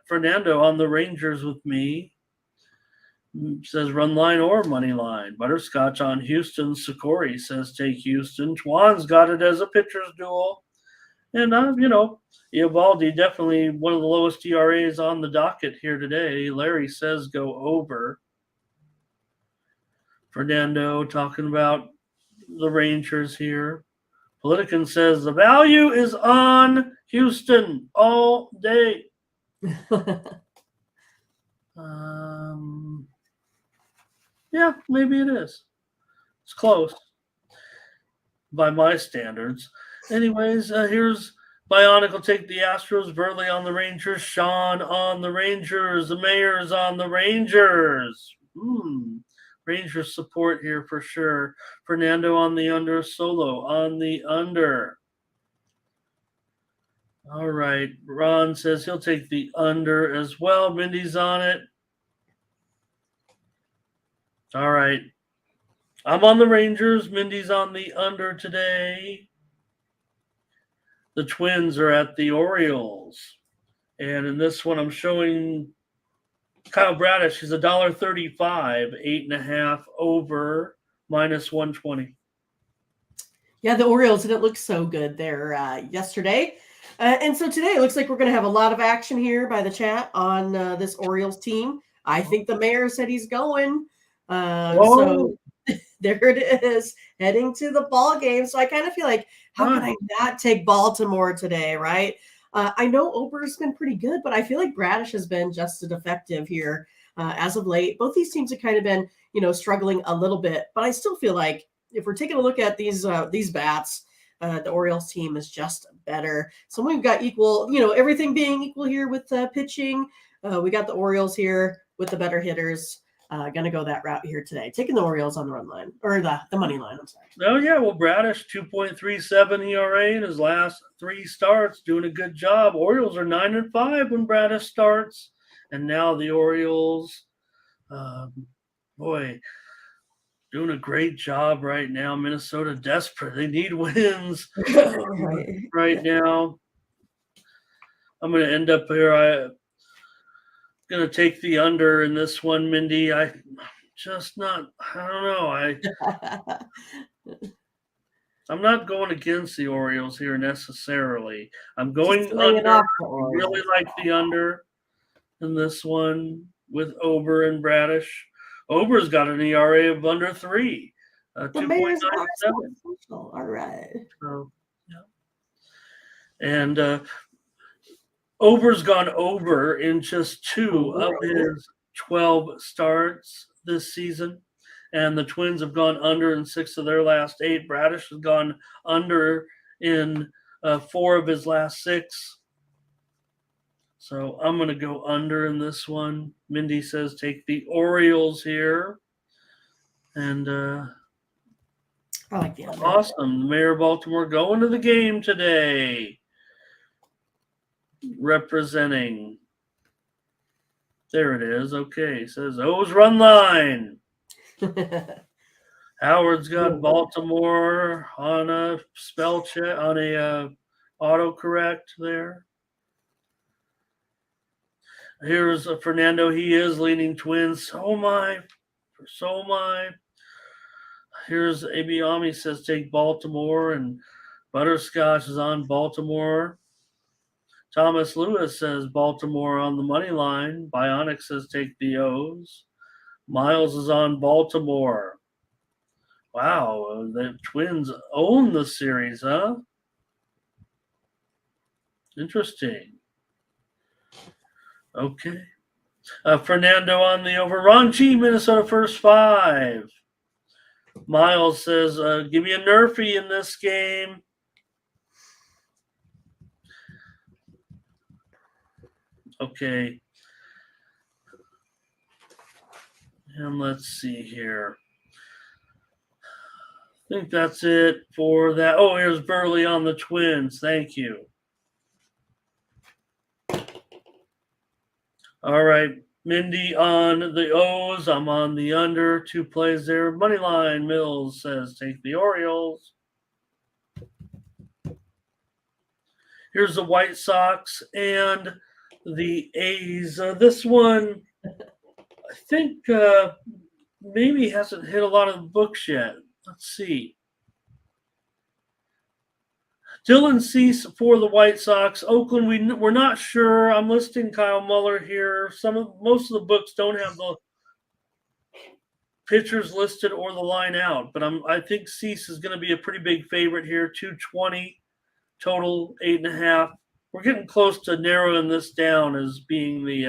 Fernando on the Rangers with me. Says run line or money line. Butterscotch on Houston. Sikori says take Houston. Twan's got it as a pitcher's duel. And, Eovaldi, definitely one of the lowest ERAs on the docket here today. Larry says go over. Fernando talking about the Rangers here. Politican says the value is on Houston all day. Yeah, maybe it is. It's close by my standards. Anyways, here's Bionic will take the Astros, Burley on the Rangers, Sean on the Rangers, the Mayor's on the Rangers. Rangers support here for sure. Fernando on the under, Solo on the under. All right. Ron says he'll take the under as well. Mindy's on it. All right. I'm on the Rangers. Mindy's on the under today. The Twins are at the Orioles. And in this one, I'm showing Kyle Bradish is $1.35, 8.5 over, -120. Yeah, the Orioles didn't look so good there yesterday. And so today it looks like we're going to have a lot of action here by the chat on this Orioles team. I think the mayor said he's going. So there it is, heading to the ball game. So I kind of feel like, how can I not take Baltimore today, right? I know Ober's been pretty good, but I feel like Bradish has been just as effective here as of late. Both these teams have kind of been, struggling a little bit, but I still feel like if we're taking a look at these bats, the Orioles team is just better. So we've got equal, everything being equal here with pitching. We got the Orioles here with the better hitters. Going to go that route here today. Taking the Orioles on the run line, or the money line, I'm sorry. Oh, yeah. Well, Bradish, 2.37 ERA in his last 3 starts, doing a good job. Orioles are 9-5 when Bradish starts. And now the Orioles, doing a great job right now. Minnesota desperate. They need wins right now. I'm going to end up here. I'm going to take the under in this one, Mindy. I don't know. I'm not going against the Orioles here necessarily. I'm going under. I really like the under in this one with Ober and Bradish. Ober's got an ERA of under 3, 2.97. All right. So, yeah. And Ober's gone over in just 2 of his 12 starts this season. And the Twins have gone under in 6 of their last 8. Bradish has gone under in 4 of his last 6. So I'm going to go under in this one. Mindy says take the Orioles here. And I like the under. Awesome. Mayor of Baltimore going to the game today. Representing. There it is. Okay. It says O's run line. Howard's got Baltimore on a spell check, on a autocorrect there. Here's Fernando. He is leaning Twins. So am I. Here's Abiami says take Baltimore, and Butterscotch is on Baltimore. Thomas Lewis says Baltimore on the money line. Bionic says take the O's. Miles is on Baltimore. Wow, the Twins own the series, huh? Interesting. Okay. Fernando on the over. Ron G, Minnesota first 5. Miles says, give me a Nerfy in this game. Okay. And let's see here. think that's it for that. Oh, here's Burley on the Twins. Thank you. All right. Mindy on the O's. I'm on the under. 2 plays there. Money line. Mills says take the Orioles. Here's the White Sox and the A's. This one, I think, maybe hasn't hit a lot of the books yet. Let's see. Dylan Cease for the White Sox. Oakland, we're not sure. I'm listing Kyle Muller here. Most of the books don't have the pitchers listed or the line out, but I think Cease is going to be a pretty big favorite here. 220 total, 8.5. We're getting close to narrowing this down as being the.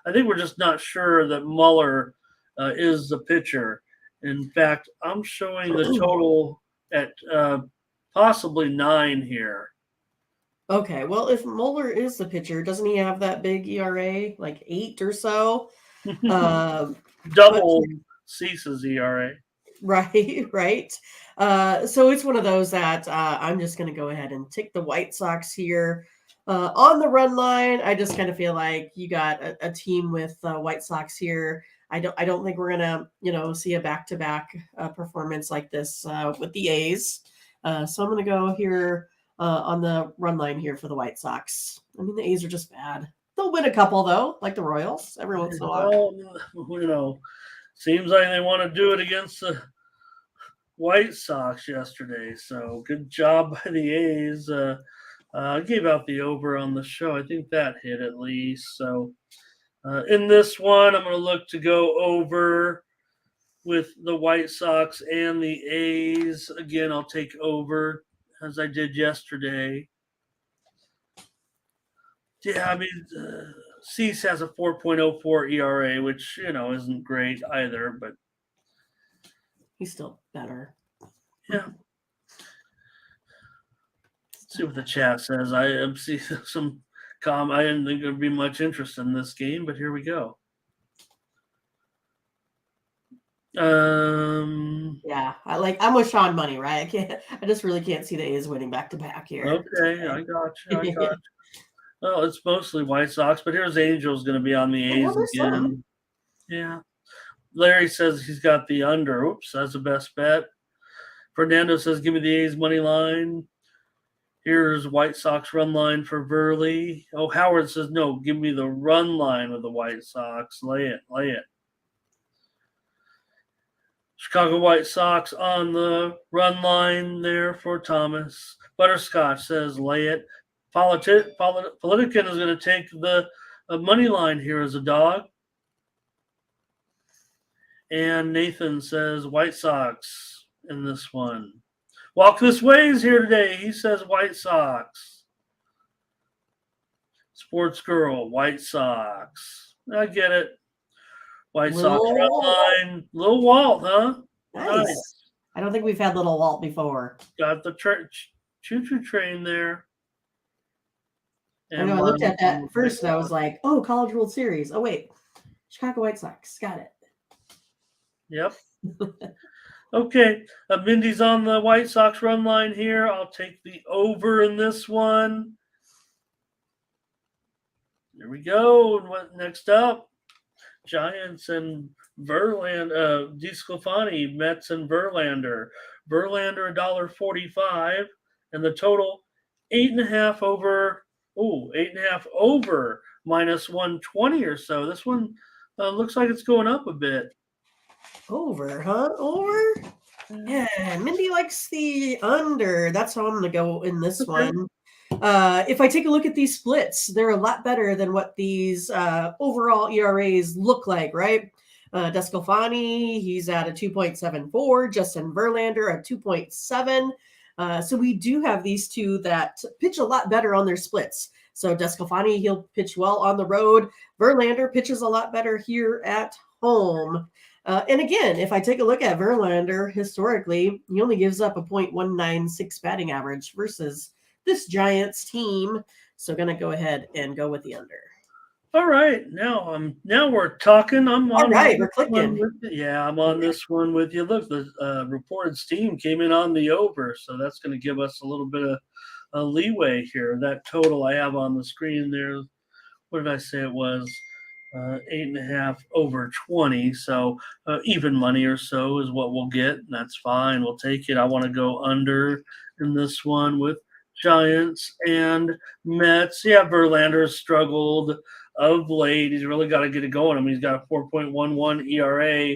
I think we're just not sure that Muller is the pitcher. In fact, I'm showing the total at possibly 9 here. Okay, well, if Muller is the pitcher, doesn't he have that big ERA, like 8 or so? Double Cease's ERA. Right, right. So it's one of those that I'm just going to go ahead and take the White Sox here. On the run line, I just kind of feel like you got a team with White Sox here. I don't think we're gonna see a back-to-back performance like this with the A's. So I'm gonna go here on the run line here for the White Sox. I mean, the A's are just bad. They'll win a couple though, like the Royals every once in a while. Well, seems like they want to do it against the White Sox yesterday. So good job by the A's. I gave out the over on the show. I think that hit at least. So in this one, I'm going to look to go over with the White Sox and the A's. Again, I'll take over as I did yesterday. Yeah, I mean, Cease has a 4.04 ERA, which, isn't great either, but he's still better. Yeah. See what the chat says. I see some I didn't think there'd be much interest in this game, but here we go. Yeah, I'm with Sean Money, right? I just really can't see the A's winning back to back here. Okay, I got you. Well, it's mostly White Sox, but here's Angels going to be on the A's again. Yeah. Larry says he's got the under. Oops, that's the best bet. Fernando says, give me the A's money line. Here's White Sox run line for Burley. Oh, Howard says, no, give me the run line of the White Sox. Lay it. Chicago White Sox on the run line there for Thomas. Butterscotch says, lay it. Politican is going to take the money line here as a dog. And Nathan says, White Sox in this one. Walk This Way is here today. He says White Sox. Sports Girl, White Sox. I get it. White Sox run line. Little Walt, huh? Nice. I don't think we've had Little Walt before. Got the choo-choo train there. And I looked at that first and I was like, oh, College World Series. Oh, wait. Chicago White Sox. Got it. Yep. Okay, Mindy's on the White Sox run line here. I'll take the over in this one. There we go. And what next up? Giants and Verlander, DeSclafani, Mets and Verlander. Verlander $1.45, and the total 8.5 over. Oh, 8.5 over minus 120 or so. This one looks like it's going up a bit. Over, huh? Over? Yeah, Mindy likes the under. That's how I'm going to go in this one. If I take a look at these splits, they're a lot better than what these overall ERAs look like, right? DeSclafani, he's at a 2.74. Justin Verlander at 2.7. So we do have these two that pitch a lot better on their splits. So DeSclafani, he'll pitch well on the road. Verlander pitches a lot better here at home. And again, if I take a look at Verlander historically, he only gives up a .196 batting average versus this Giants team. So going to go ahead and go with the under. All right, now we're talking. I'm All on right, we're this one clicking. with you. Yeah, I'm on this one with you. Look, the reported steam came in on the over, so that's going to give us a little bit of leeway here. That total I have on the screen there, what did I say it was? 8.5 over 20. So even money or so is what we'll get. And that's fine. We'll take it. I want to go under in this one with Giants and Mets. Yeah, Verlander struggled of late. He's really got to get it going. I mean, he's got a 4.11 ERA.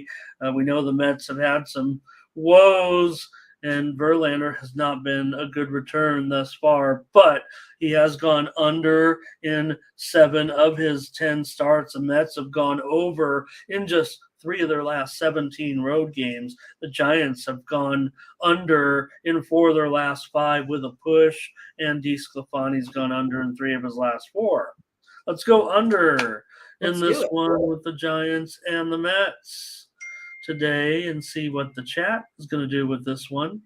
We know the Mets have had some woes, and Verlander has not been a good return thus far, but he has gone under in 7 of his 10 starts. The Mets have gone over in just 3 of their last 17 road games. The Giants have gone under in 4 of their last 5 with a push, and DeSclafani's gone under in 3 of his last 4. Let's go under in Let's do this it. one with the Giants and the Mets today and see what the chat is going to do with this one.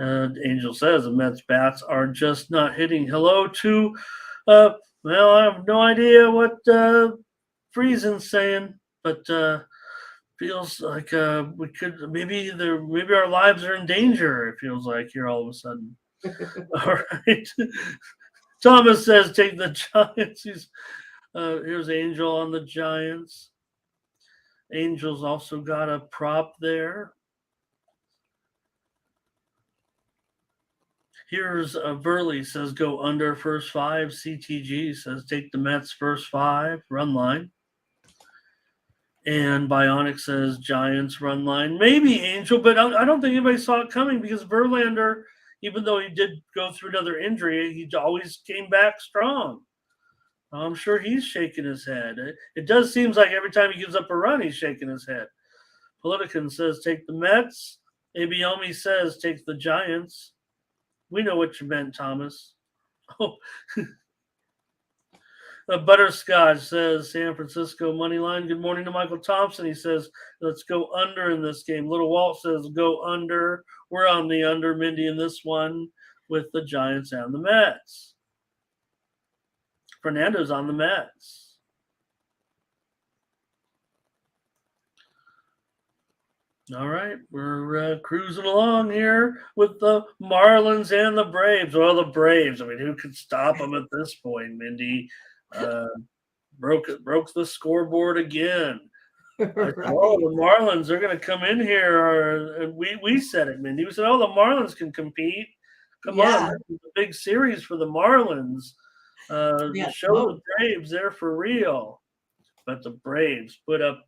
Angel says the Mets bats are just not hitting. Hello to, well, I have no idea what Friesen's saying, but feels like we could maybe our lives are in danger. It feels like here all of a sudden. All right. Thomas says take the Giants. Here's Angel on the Giants. Angel's also got a prop there. Here's Burley says go under first 5. CTG says take the Mets first 5 run line. And Bionic says Giants run line. Maybe Angel, but I don't think anybody saw it coming because Verlander, even though he did go through another injury, he always came back strong. I'm sure he's shaking his head. It does seem like every time he gives up a run, he's shaking his head. Politican says take the Mets. Abiomi says take the Giants. We know what you meant, Thomas. Oh, Butterscotch says San Francisco money line. Good morning to Michael Thompson. He says, let's go under in this game. Little Walt says go under. We're on the under, Mindy, in this one with the Giants and the Mets. Fernando's on the Mets. All right, we're cruising along here with the Marlins and the Braves. Well, the Braves. I mean, who could stop them at this point? Mindy broke the scoreboard again. I said, oh, the Marlins are going to come in here. We said it, Mindy. We said, oh, the Marlins can compete. Come on, this is a big series for the Marlins. To show the Braves they're for real. But the Braves put up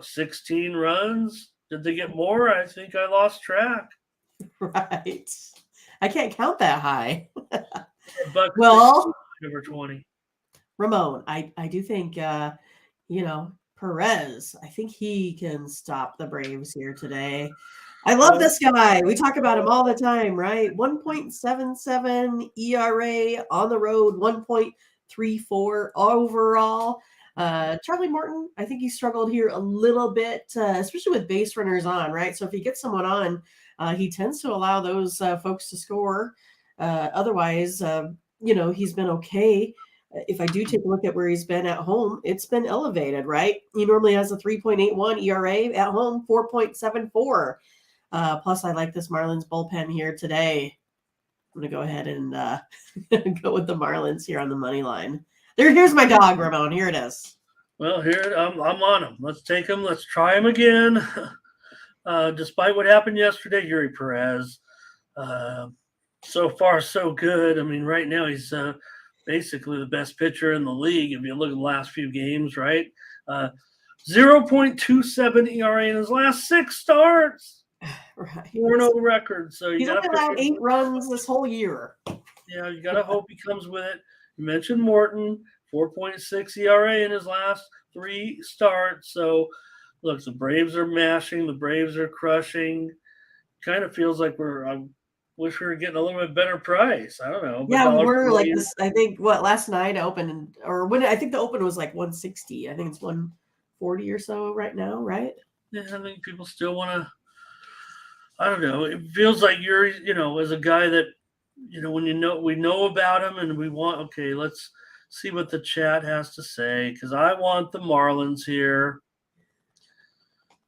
16 runs. Did they get more? I think I lost track. Right. I can't count that high. But well, over 20. Ramon, I do think Perez, I think he can stop the Braves here today. I love this guy. We talk about him all the time, right? 1.77 ERA on the road, 1.34 overall. Charlie Morton, I think he struggled here a little bit, especially with base runners on, right? So if he gets someone on, he tends to allow those folks to score. Otherwise, he's been okay. If I do take a look at where he's been at home, it's been elevated, right? He normally has a 3.81 ERA at home, 4.74. Plus, I like this Marlins bullpen here today. I'm going to go ahead and go with the Marlins here on the money line. Here's my dog, Ramon. Here it is. Well, here I'm on him. Let's take him. Let's try him again. Despite what happened yesterday, Yuri Perez, so far so good. I mean, right now he's basically the best pitcher in the league. If you look at the last few games, right? 0.27 ERA in his last 6 starts. Right. 4-0 record. So he's only allowed 8 runs this whole year. Yeah, you got to hope he comes with it. You mentioned Morton, 4.6 ERA in his last 3 starts. So, look, the Braves are mashing. The Braves are crushing. Kind of feels like I wish we were getting a little bit better price. I don't know. Yeah, we're like this. I think last night opened, or when I think the open was like 160. I think it's 140 or so right now, right? Yeah, I think people still want to. I don't know. It feels like you're, as a guy that, when we know about him and we want, okay, let's see what the chat has to say because I want the Marlins here.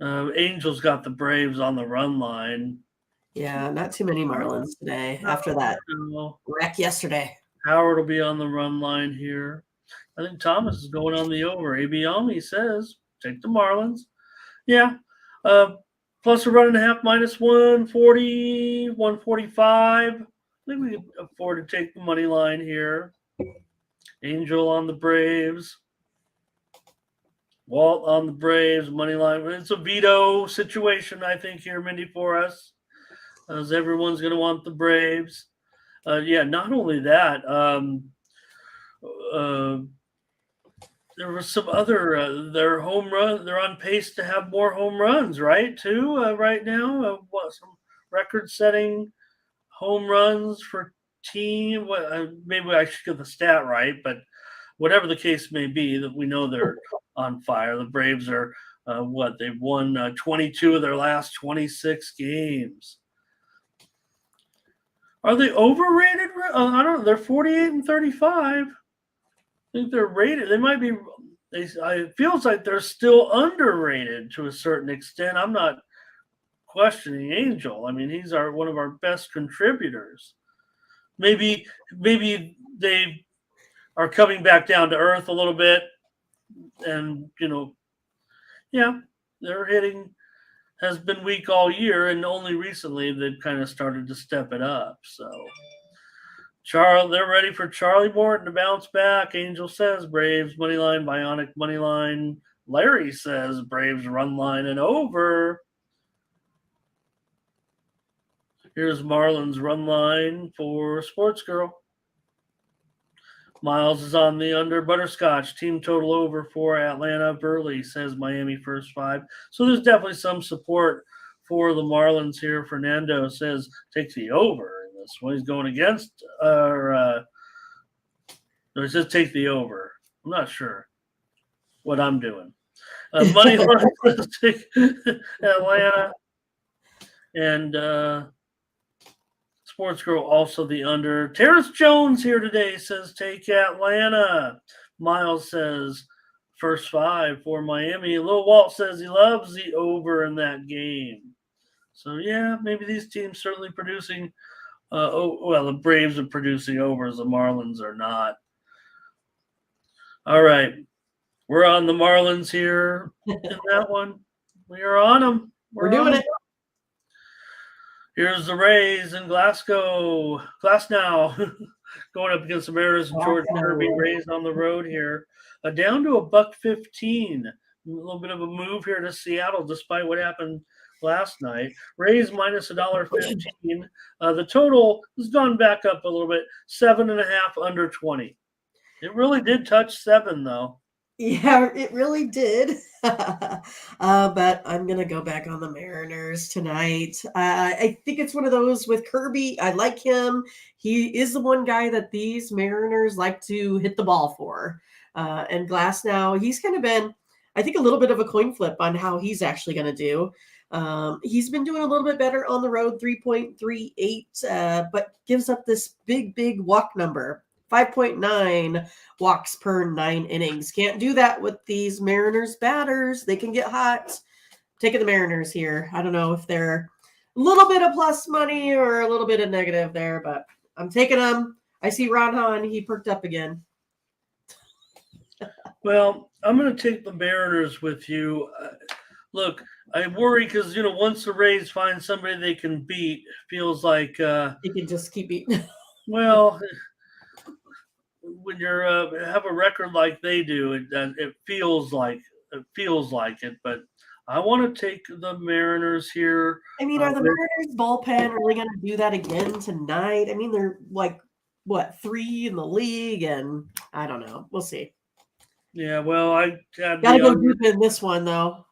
Angels got the Braves on the run line. Yeah, not too many Marlins today after that wreck yesterday. Howard will be on the run line here. I think Thomas is going on the over. Abiami says, take the Marlins. Yeah. Plus a run and a half, minus 140, 145. I think we can afford to take the money line here. Angel on the Braves. Walt on the Braves, money line. It's a veto situation, I think, here, Mindy, for us, as everyone's going to want the Braves. Not only that, there was some other their home run. They're on pace to have more home runs, right? Too right now, some record-setting home runs for team. Maybe I should get the stat right, but whatever the case may be, that we know they're on fire. The Braves are they've won 22 of their last 26 games. Are they overrated? I don't know. They're 48 and 35. I think they're rated. They might be. It feels like they're still underrated to a certain extent. I'm not questioning Angel. I mean, he's one of our best contributors. Maybe they are coming back down to earth a little bit, and their hitting has been weak all year, and only recently they've kind of started to step it up. So. They're ready for Charlie Morton to bounce back. Angel says Braves money line, Bionic money line. Larry says Braves run line and over. Here's Marlins run line for Sports Girl. Miles is on the under. Butterscotch team total over for Atlanta. Burley says Miami first 5. So there's definitely some support for the Marlins here. Fernando says take the over. This one he's going against, or it says take the over. I'm not sure what I'm doing. Money line, take Atlanta, and Sports Girl also the under. Terrence Jones here today says take Atlanta. Miles says first 5 for Miami. Lil Walt says he loves the over in that game. So yeah, maybe these teams certainly producing. The Braves are producing overs. The Marlins are not. All right. We're on the Marlins here in that one. We are on them. We're doing it. Here's the Rays in Glasgow. Glasgow going up against the Mariners and George Kirby. Rays on the road here. Down to $1.15. A little bit of a move here to Seattle despite what happened last night. Rays minus $1.15. The total has gone back up a little bit, 7.5 under 20. It really did touch 7 though. Yeah, it really did. But I'm gonna go back on the Mariners tonight. I think it's one of those with Kirby. I like him. He is the one guy that these Mariners like to hit the ball for. And Glasnow, he's kind of been, I think, a little bit of a coin flip on how he's actually going to do. He's been doing a little bit better on the road, 3.38, but gives up this big walk number, 5.9 walks per 9 innings. Can't do that with these Mariners batters. They can get hot. Taking the Mariners here. I don't know if they're a little bit of plus money or a little bit of negative there, but I'm taking them. I see Ron Hahn. He perked up again. Well, I'm going to take the Mariners with you. Look, I worry because, once the Rays find somebody they can beat, feels like you can just keep beating. Well, when you're have a record like they do, it feels like it. But I want to take the Mariners here. I mean, are the Mariners bullpen really going to do that again tonight? I mean, they're like, 3 in the league, and I don't know. We'll see. Yeah, well, I had got to go deep in this one, though.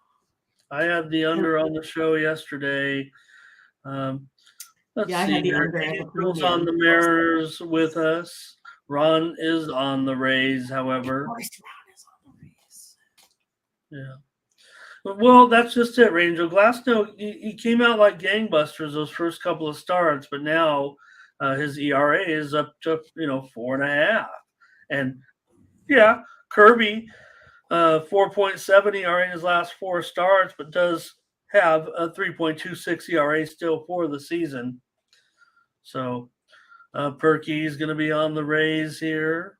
I had the under on the show yesterday. Let's see. I had the under. April's on the Mariners with us. Ron is on the Rays, however. Of course, Ron is on the Rays. Yeah. Well, that's just it, Rangel. Glasnow, he came out like gangbusters those first couple of starts, but now his ERA is up to 4.5, and Yeah, Kirby, 4.7 ERA in his last 4 starts, but does have a 3.26 ERA still for the season. So Perky's going to be on the Rays here.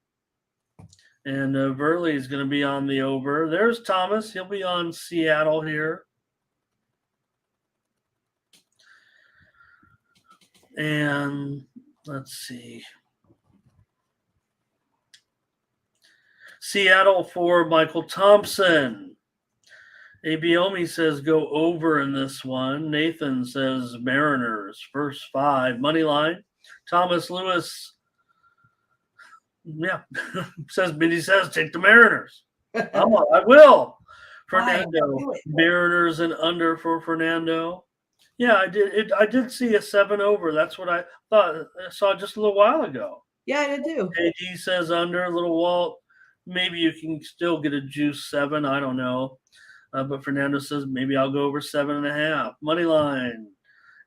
And Verley's going to be on the over. There's Thomas. He'll be on Seattle here. And let's see. Seattle for Michael Thompson. Abiomi says go over in this one. Nathan says Mariners, first 5. Money line. Thomas Lewis, yeah, Mindy says take the Mariners. I will. Fernando, Mariners and under for Fernando. Yeah, I did see a 7 over. That's what I thought. I saw just a little while ago. Yeah, I did too. AD says under. Little Walt, maybe you can still get a juice 7. I don't know. But Fernando says maybe I'll go over 7.5. Money line.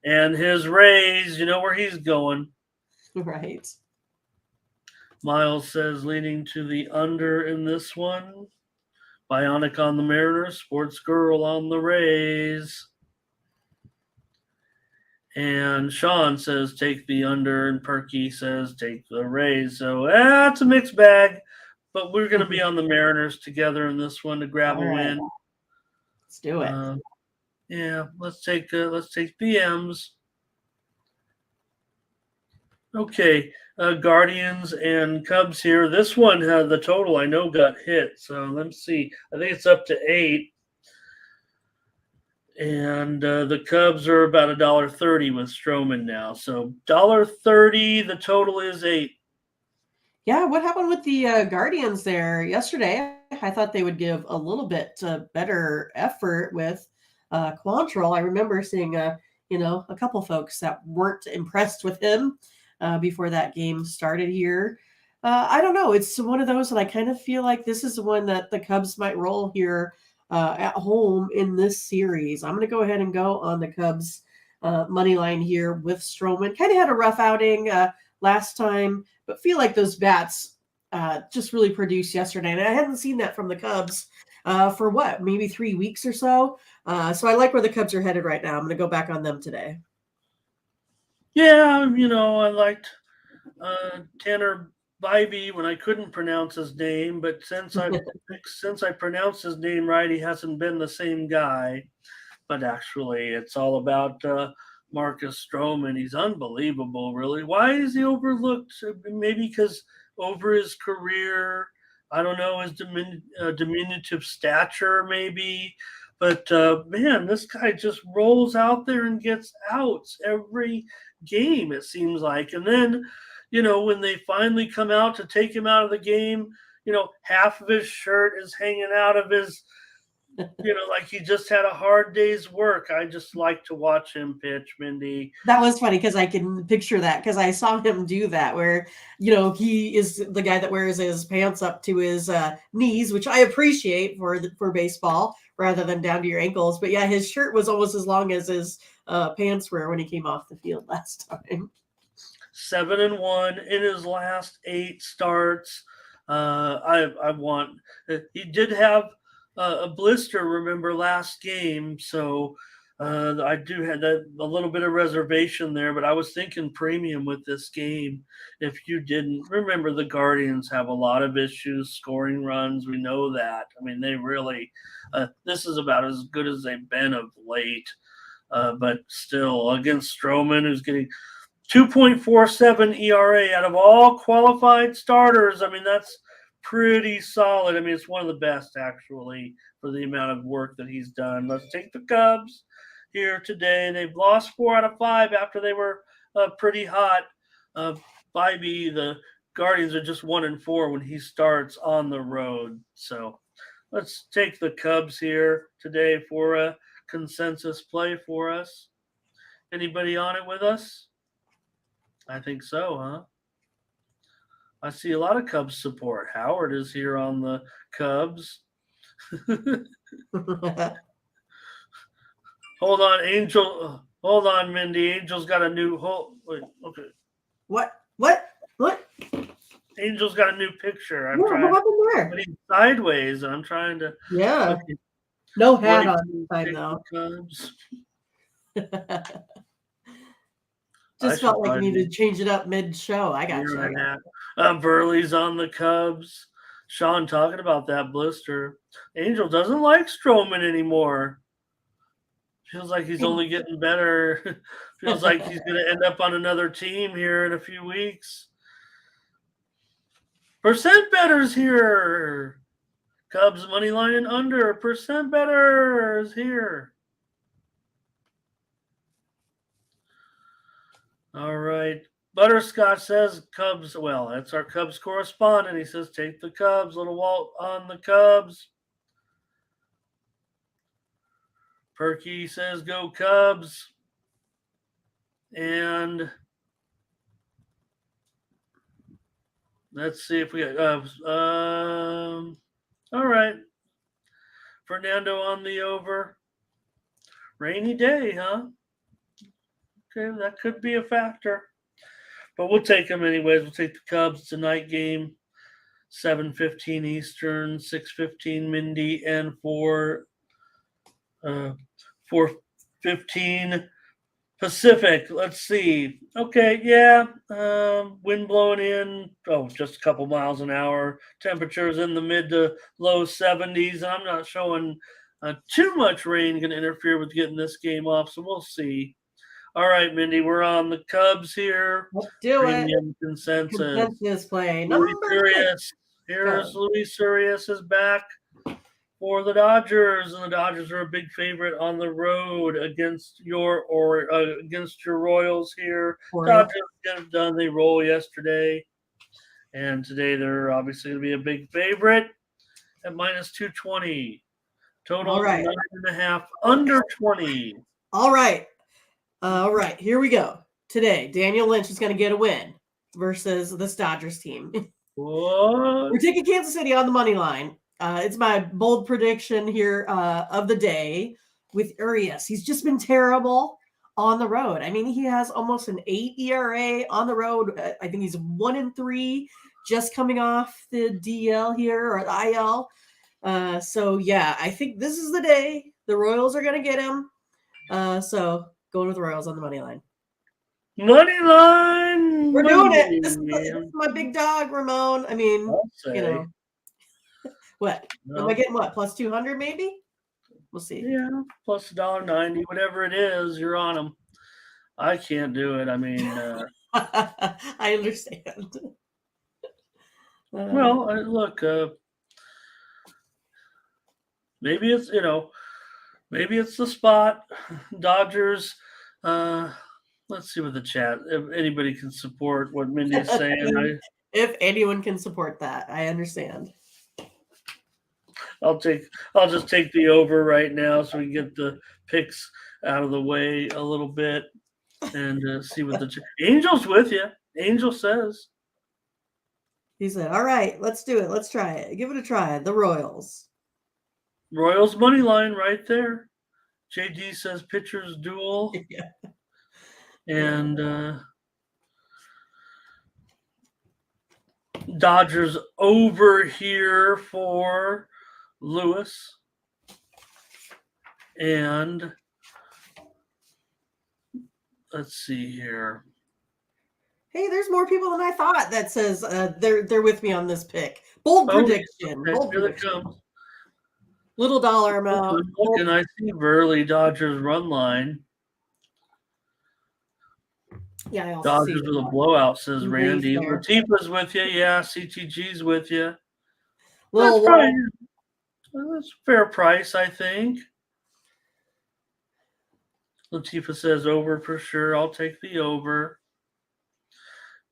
And his Rays, you know where he's going. Right. Miles says leaning to the under in this one. Bionic on the Mariners. Sports Girl on the Rays. And Sean says take the under, and Perky says take the Rays. So it's a mixed bag, but we're going to be on the Mariners together in this one to grab a win. Let's do it. Yeah, let's take the M's. Okay, Guardians and Cubs here. This one had the total I know got hit. So let's see. I think it's up to 8. And the Cubs are about $1.30 with Stroman now. So $1.30. The total is 8. Yeah, what happened with the Guardians there yesterday? I thought they would give a little bit better effort with Quantrill. I remember seeing a couple folks that weren't impressed with him before that game started here. I don't know. It's one of those that I kind of feel like this is the one that the Cubs might roll here at home in this series. I'm going to go ahead and go on the Cubs money line here with Stroman. Kind of had a rough outing last time, but feel like those bats just really produced yesterday. And I hadn't seen that from the Cubs for maybe 3 weeks or so. So I like where the Cubs are headed right now. I'm going to go back on them today. Yeah, I liked Tanner Bybee when I couldn't pronounce his name, but since I pronounced his name right, he hasn't been the same guy. But actually, it's all about Marcus Stroman. He's unbelievable, really. Why is he overlooked? Maybe because over his career, I don't know, his diminutive stature, maybe. But, man, this guy just rolls out there and gets outs every game, it seems like. And then, when they finally come out to take him out of the game, half of his shirt is hanging out of his – like he just had a hard day's work. I just like to watch him pitch, Mindy. That was funny because I can picture that because I saw him do that where, he is the guy that wears his pants up to his knees, which I appreciate for baseball rather than down to your ankles. But yeah, his shirt was almost as long as his pants were when he came off the field last time. 7-1 in his last 8 starts. He did have a blister, remember, last game, so I do have a little bit of reservation there, but I was thinking premium with this game. If you didn't remember, the Guardians have a lot of issues scoring runs. We know that. I mean, they really this is about as good as they've been of late, but still against Stroman, who's getting 2.47 ERA out of all qualified starters. I mean, that's pretty solid. I mean, it's one of the best, actually, for the amount of work that he's done. Let's take the Cubs here today. They've lost 4 out of 5 after they were pretty hot. Bybee, the Guardians are just 1-4 when he starts on the road. So let's take the Cubs here today for a consensus play for us. Anybody on it with us? I think so, huh? I see a lot of Cubs support. Howard is here on the Cubs. Hold on, Angel. Hold on, Mindy. Angel's got a new wait, okay. What? Angel's got a new picture. I'm Yeah, trying. what happened there? But he's sideways, and I'm trying to. Yeah. Okay, No hat on 22 this time, take though. the Cubs. I Just should felt like you probably needed be to change it up mid-show. I got you. wearing a hat. Burley's on the Cubs. Sean talking about that blister. Angel doesn't like Stroman anymore. Feels like he's only getting better. Feels like he's going to end up on another team here in a few weeks. Percent betters here. Cubs money line and under. Percent betters here. All right. Butterscotch says Cubs. Well, that's our Cubs correspondent. He says take the Cubs. Little Walt on the Cubs. Perky says go Cubs. And let's see if we got all right. Fernando on the over. Rainy day, huh? Okay, that could be a factor. But we'll take them anyways. We'll take the Cubs. It's a night game. 7:15 Eastern, 6:15 Mindy, and 4:15 Pacific. Let's see. Okay, yeah. Wind blowing in. Oh, just a couple miles an hour. Temperatures in the mid to low 70s. I'm not showing too much rain going to interfere with getting this game off, so we'll see. All right, Mindy, we're on the Cubs here. Let's do Premium it. consensus. Consensus play. Louis Number 6. Sirius. Here's Luis Sirius is back for the Dodgers, and the Dodgers are a big favorite on the road against your Royals here. Dodgers get it done. They roll yesterday, and today they're obviously going to be a big favorite at minus 220. Total All right. 9.5 under 20. All right. All right. Here we go. Today, Daniel Lynch is going to get a win versus this Dodgers team. What? We're taking Kansas City on the money line. It's my bold prediction here of the day with Urias. He's just been terrible on the road. I mean, he has almost an 8 ERA on the road. I think he's 1-3, just coming off the DL here or the IL. So yeah, I think this is the day the Royals are going to get him. So going with the Royals on the money line. Money line. We're doing it. This is my big dog, Ramon. I mean, you know. What? No. Am I getting what? Plus 200 maybe? We'll see. Yeah, plus $1.90, whatever it is, you're on them. I can't do it. I mean, I understand. Well, look, maybe it's maybe it's the spot. Dodgers. Let's see what the chat. If anybody can support what Mindy's saying, if anyone can support that, I understand. I'll just take the over right now so we can get the picks out of the way a little bit and see what the Angel's with you. Angel says. He said, all right, let's do it. Let's try it. Give it a try. The Royals. Royals money line right there. JD says pitchers duel. Yeah. And Dodgers over here for Lewis. And let's see here. Hey, there's more people than I thought that says they're with me on this pick. Bold prediction. Okay, Bold here prediction. it comes. Little dollar amount. And I see Burley Dodgers run line. Yeah, I also Dodgers see with a blowout, says Randy. There. Latifa's with you. Yeah, CTG's with you. Little that's a fair price, I think. Latifa says over for sure. I'll take the over.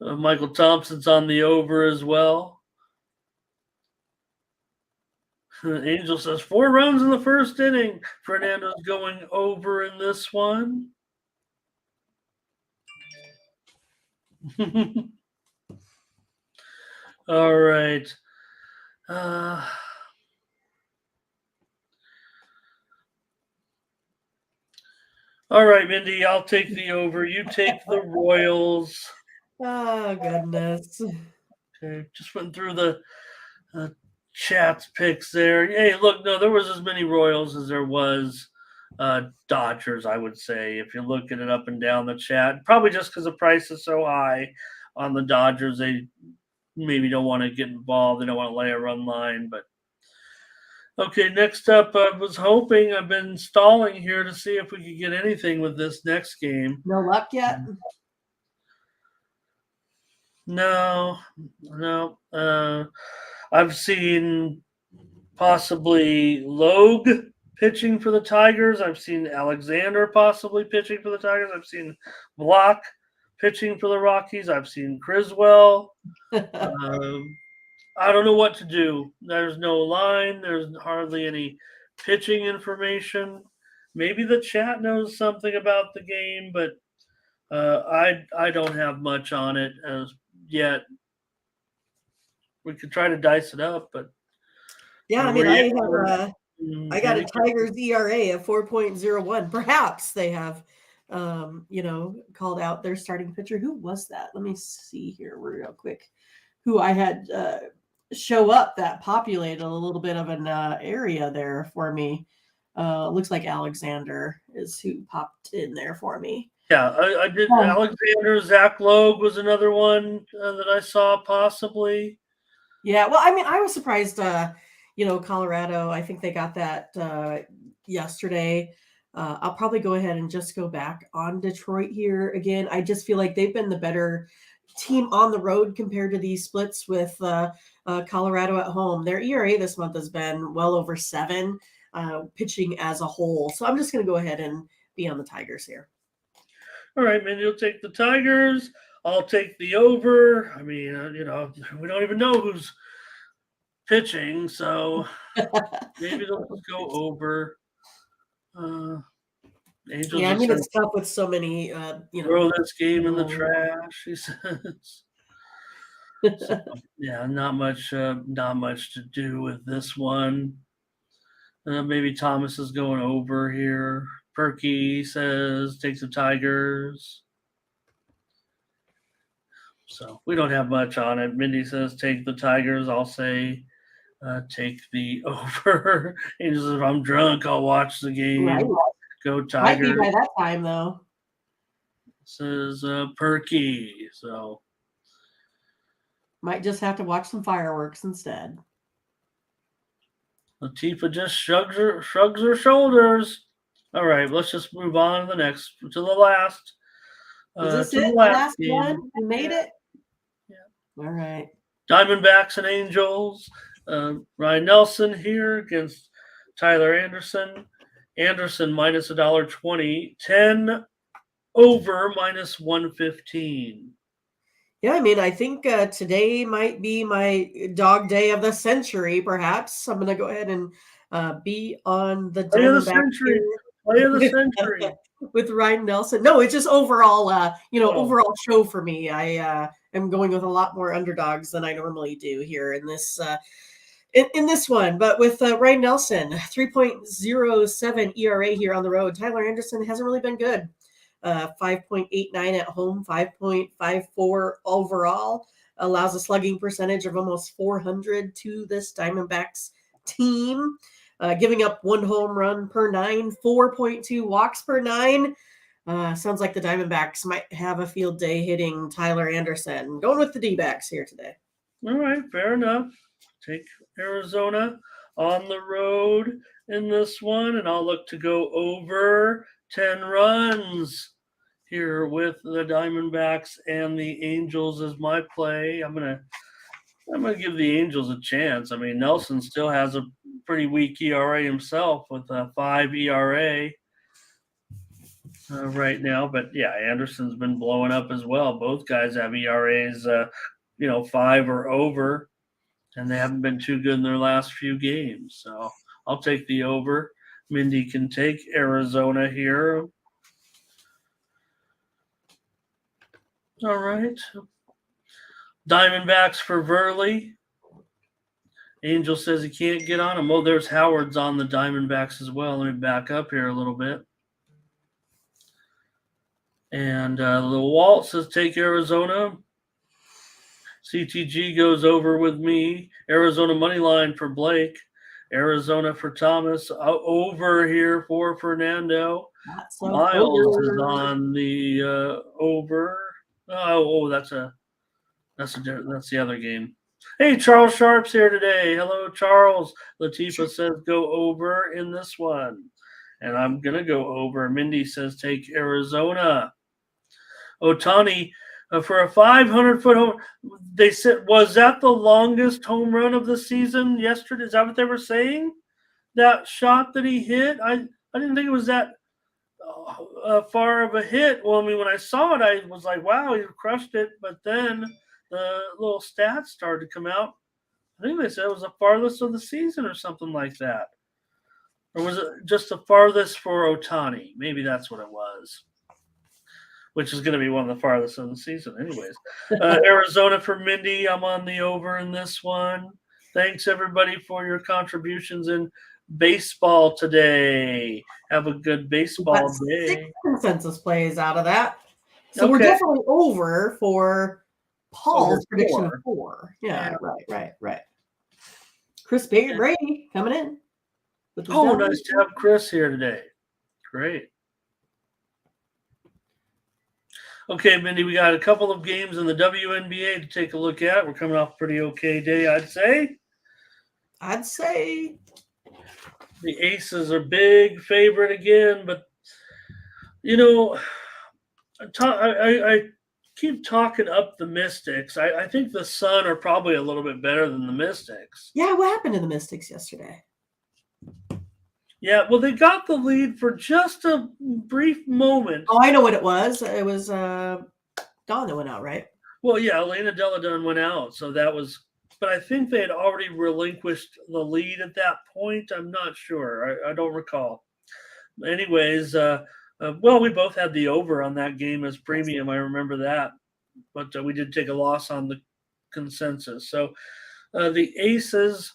Michael Thompson's on the over as well. Angel says 4 runs in the first inning. Fernando's going over in this one. All right. All right, Mindy, I'll take the over. You take the Royals. Oh, goodness. Okay, just went through the chat's picks there. Hey, look, no, there was as many Royals as there was Dodgers, I would say, if you're looking it up and down the chat. Probably just because the price is so high on the Dodgers, they maybe don't want to get involved. They don't want to lay a run line. But okay, next up, I've been stalling here to see if we could get anything with this next game. No luck yet? No. I've seen possibly Logue pitching for the Tigers. I've seen Alexander possibly pitching for the Tigers. I've seen Block pitching for the Rockies. I've seen Criswell. I don't know what to do. There's no line. There's hardly any pitching information. Maybe the chat knows something about the game, but I don't have much on it as yet. We could try to dice it up, but yeah, I mean, I got a Tigers ERA of 4.01. Perhaps they have, called out their starting pitcher. Who was that? Let me see here real quick. Who I had show up that populated a little bit of an area there for me. Looks like Alexander is who popped in there for me. Yeah, I did. Alexander, Zach Logue was another one that I saw possibly. Yeah, well, I mean, I was surprised. Colorado, I think they got that yesterday. I'll probably go ahead and just go back on Detroit here again. I just feel like they've been the better team on the road compared to these splits with Colorado at home. Their ERA this month has been well over 7, pitching as a whole. So I'm just going to go ahead and be on the Tigers here. All right, man, you'll take the Tigers. I'll take the over. I mean, we don't even know who's pitching, so maybe they'll go over. Angels. Yeah, I mean, it's tough with so many. Throw this game in the trash, he says. So, yeah, not much to do with this one. Maybe Thomas is going over here. Perky says take the Tigers. So we don't have much on it. Mindy says take the Tigers. I'll say take the over. He says if I'm drunk, I'll watch the game. Right. Go Tigers. Might be by that time though. Says Perky. So might just have to watch some fireworks instead. Latifah just shrugs her shoulders. All right, let's just move on to the last. Is this it? The last one? You made it? Yeah. All right. Diamondbacks and Angels. Ryan Nelson here against Tyler Anderson. Anderson minus $1.20. 10 over minus 115. Yeah, I mean, I think today might be my dog day of the century, perhaps. I'm going to go ahead and be on the Play of the century. Play of the century. With Ryan Nelson. No, it's just overall, overall show for me. I am going with a lot more underdogs than I normally do here in this in this one. But with Ryan Nelson, 3.07 ERA here on the road. Tyler Anderson hasn't really been good. 5.89 at home, 5.54 overall. Allows a slugging percentage of almost 400 to this Diamondbacks team. Giving up 1 home run per 9, 4.2 walks per 9. Sounds like the Diamondbacks might have a field day hitting Tyler Anderson. Going with the D-backs here today. All right, fair enough. Take Arizona on the road in this one, and I'll look to go over 10 runs here with the Diamondbacks and the Angels as my play. I'm gonna give the Angels a chance. I mean, Nelson still has a pretty weak ERA himself with a 5 ERA right now. But yeah, Anderson's been blowing up as well. Both guys have ERAs, 5 or over, and they haven't been too good in their last few games. So I'll take the over. Mindy can take Arizona here. All right. Diamondbacks for Verley. Angel says he can't get on him. Oh, there's Howard's on the Diamondbacks as well. Let me back up here a little bit. And the Walt says take Arizona. CTG goes over with me. Arizona money line for Blake. Arizona for Thomas. Over here for Fernando. Miles is on the over. That's the other game. Hey, Charles Sharp's here today. Hello, Charles. Latifa says go over in this one. And I'm going to go over. Mindy says take Arizona. Otani for a 500-foot home. They said, was that the longest home run of the season yesterday? Is that what they were saying? That shot that he hit? I didn't think it was that far of a hit. Well, I mean, when I saw it, I was like, wow, he crushed it. But then the little stats started to come out. I think they said it was the farthest of the season or something like that. Or was it just the farthest for Otani? Maybe that's what it was. Which is going to be one of the farthest of the season anyways. Arizona for Mindy. I'm on the over in this one. Thanks, everybody, for your contributions in baseball today. Have a good baseball day. 6 consensus plays out of that. So we're definitely over for Paul's prediction of 4. Yeah, right. Chris Brady coming in. Nice to have Chris here today. Great. Okay, Mindy, we got a couple of games in the WNBA to take a look at. We're coming off a pretty okay day, I'd say. The Aces are big favorite again, but, I keep talking up the Mystics. I think the Sun are probably a little bit better than the Mystics. Yeah, what happened to the Mystics yesterday? Yeah, well, they got the lead for just a brief moment. Oh, I know what it was. It was Dawn that went out, right? Well, yeah, Elena Deladon went out, so that was. But I think they had already relinquished the lead at that point. I'm not sure. I don't recall. Anyways, we both had the over on that game as premium. I remember that, but we did take a loss on the consensus. So the Aces.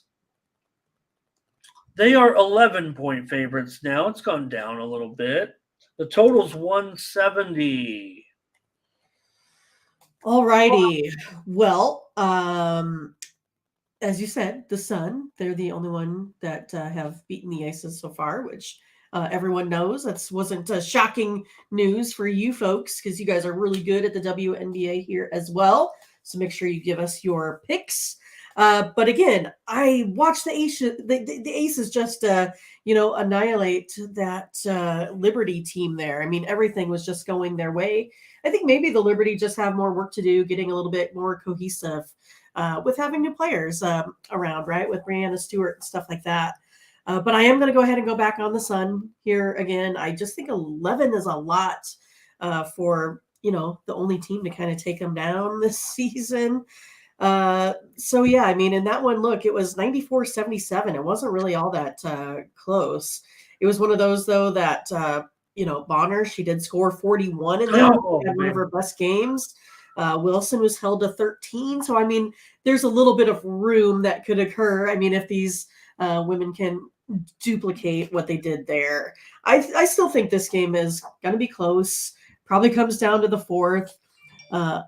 They are 11-point favorites now. It's gone down a little bit. The total's 170. All righty. Well, as you said, the Sun, they're the only one that have beaten the Aces so far, which everyone knows. That wasn't shocking news for you folks because you guys are really good at the WNBA here as well. So make sure you give us your picks. But again, I watched the Aces just, annihilate that Liberty team there. I mean, everything was just going their way. I think maybe the Liberty just have more work to do, getting a little bit more cohesive with having new players around, right? With Brianna Stewart and stuff like that. But I am going to go ahead and go back on the Sun here again. I just think 11 is a lot for, the only team to kind of take them down this season. So yeah, I mean, in that one, look, it was 94-77. It wasn't really all that close. It was one of those though that Bonner, she did score 41 in that had one of her best games. Wilson was held to 13. So I mean, there's a little bit of room that could occur. I mean, if these women can duplicate what they did there, I still think this game is going to be close. Probably comes down to the 4th.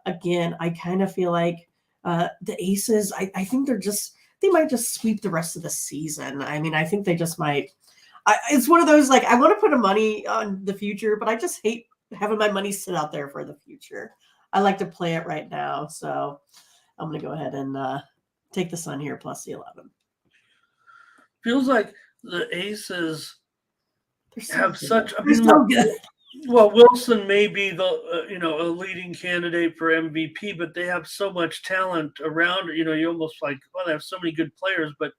Again, I kind of feel like the Aces, I think they might just sweep the rest of the season. I mean, I think they just might. It's one of those, like, I want to put a money on the future, but I just hate having my money sit out there for the future. I like to play it right now. So I'm going to go ahead and take the Sun here plus the 11. Feels like the Aces have such. They're so good. Well, Wilson may be the a leading candidate for MVP, but they have so much talent around. You almost like, well, they have so many good players, but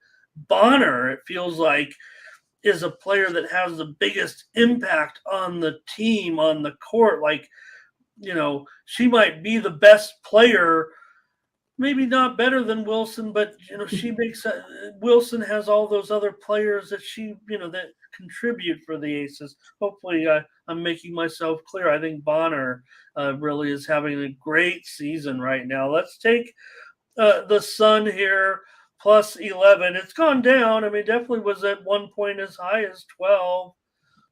Bonner, it feels like, is a player that has the biggest impact on the team, on the court. Like, she might be the best player. Maybe not better than Wilson, but she makes Wilson has all those other players that that contribute for the Aces. Hopefully, I'm making myself clear. I think Bonner really is having a great season right now. Let's take the Sun here plus 11. It's gone down. I mean, definitely was at one point as high as 12.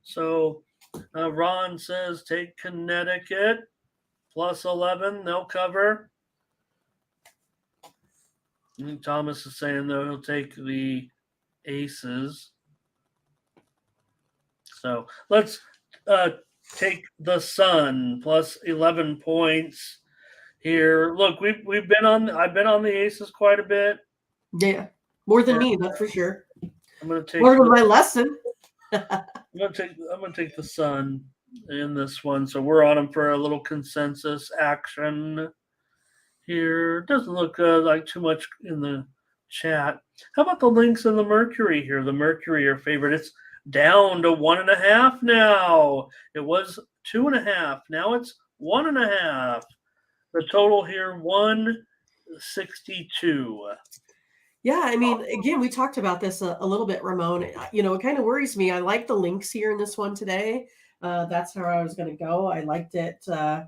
So Ron says take Connecticut plus 11. They'll cover. And Thomas is saying, though, he'll take the Aces. So let's take the Sun plus 11 points here. Look, I've been on the Aces quite a bit. Yeah, more than me, that's for sure. I'm gonna take Learned my lesson. I'm gonna take the Sun in this one. So we're on them for a little consensus action here. Doesn't look like too much in the chat. How about the Lynx and the Mercury here? The Mercury are favorite. It's down to 1.5 now. It was 2.5. Now it's 1.5. The total here 162. Yeah, I mean, again, we talked about this a little bit, Ramon. You know, it kind of worries me. I like the Lynx here in this one today. That's how I was going to go. I liked it. You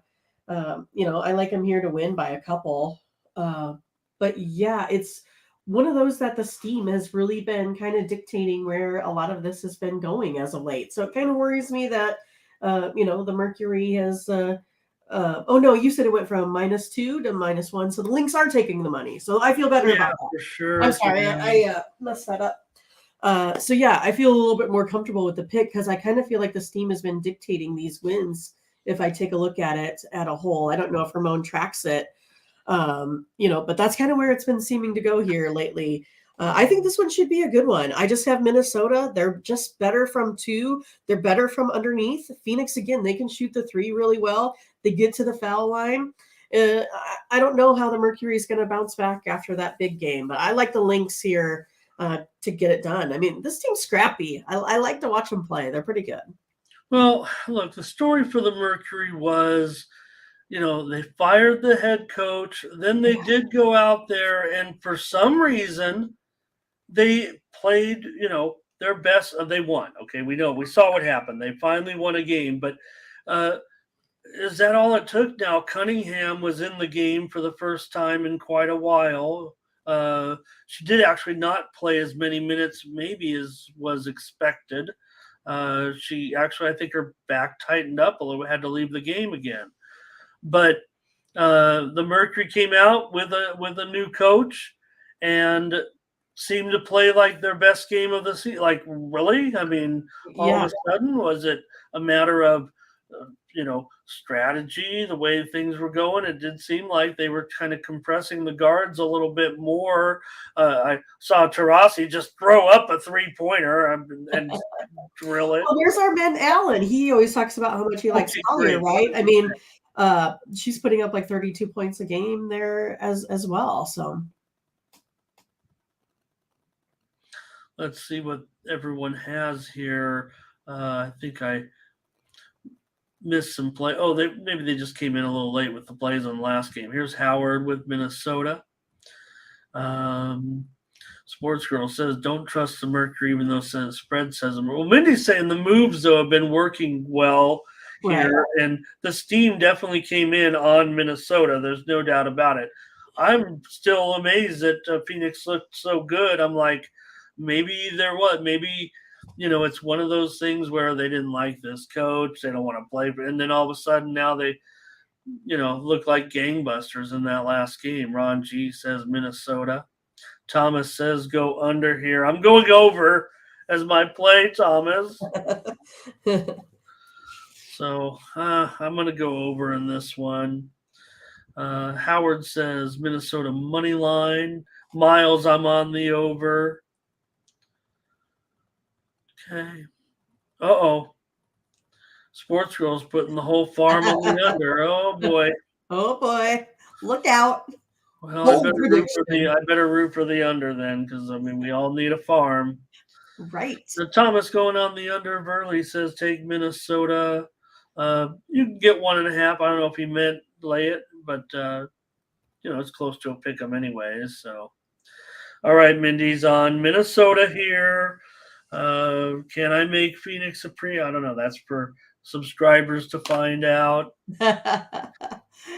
know, I like him here to win by a couple. But yeah, it's one of those that the steam has really been kind of dictating where a lot of this has been going as of late. So it kind of worries me that, you know, the Mercury has. Oh no, you said it went from -2 to -1, so the Lynx are taking the money. So I feel better about that. For sure. I'm sorry, I messed that up. So yeah, I feel a little bit more comfortable with the pick because I kind of feel like the steam has been dictating these wins. If I take a look at it at a whole, I don't know if Ramon tracks it, you know, but that's kind of where it's been seeming to go here lately. I think this one should be a good one. I just have Minnesota. They're just better from 2. They're better from underneath. Phoenix, again, they can shoot the 3 really well. They get to the foul line. I don't know how the Mercury is going to bounce back after that big game, but I like the Lynx here to get it done. I mean, this team's scrappy. I like to watch them play. They're pretty good. Well, look, the story for the Mercury was, you know, they fired the head coach. Then they did go out there, and for some reason, they played, you know, their best. They won. Okay, we saw what happened. They finally won a game, but is that all it took? Now Cunningham was in the game for the first time in quite a while. She did actually not play as many minutes, maybe as was expected. She actually, I think, her back tightened up a little. Had to leave the game again, but the Mercury came out with a new coach and seemed to play like their best game of the season. Like, really? I mean, all of a sudden, was it a matter of, you know, strategy, the way things were going? It did seem like they were kind of compressing the guards a little bit more. I saw Taurasi just throw up a 3-pointer and drill it. Well, there's our man Allen. He always talks about how much he likes Collier, right? I mean, she's putting up like 32 points a game there as well. So let's see what everyone has here. I think I missed some play. Oh, maybe they just came in a little late with the plays on the last game. Here's Howard with Minnesota. Sports Girl says, don't trust the Mercury, even though spread says them. Well, Mindy's saying the moves, though, have been working well here, and the steam definitely came in on Minnesota. There's no doubt about it. I'm still amazed that Phoenix looked so good. I'm like, maybe you know, it's one of those things where they didn't like this coach. They don't want to play. And then all of a sudden now they, you know, look like gangbusters in that last game. Ron G says Minnesota. Thomas says go under here. I'm going over as my play, Thomas. So I'm going to go over in this one. Howard says Minnesota money line. Miles, I'm on the over. Okay. Uh-oh. Sports Girl's putting the whole farm on the under. Oh, boy. Oh, boy. Look out. Well, I better root for the under then, because, I mean, we all need a farm. Right. So Thomas going on the under. Burley says take Minnesota. You can get 1.5. I don't know if he meant lay it, but, you know, it's close to a pick 'em anyways. So, all right, Mindy's on Minnesota here. Can I make Phoenix a I don't know. That's for subscribers to find out.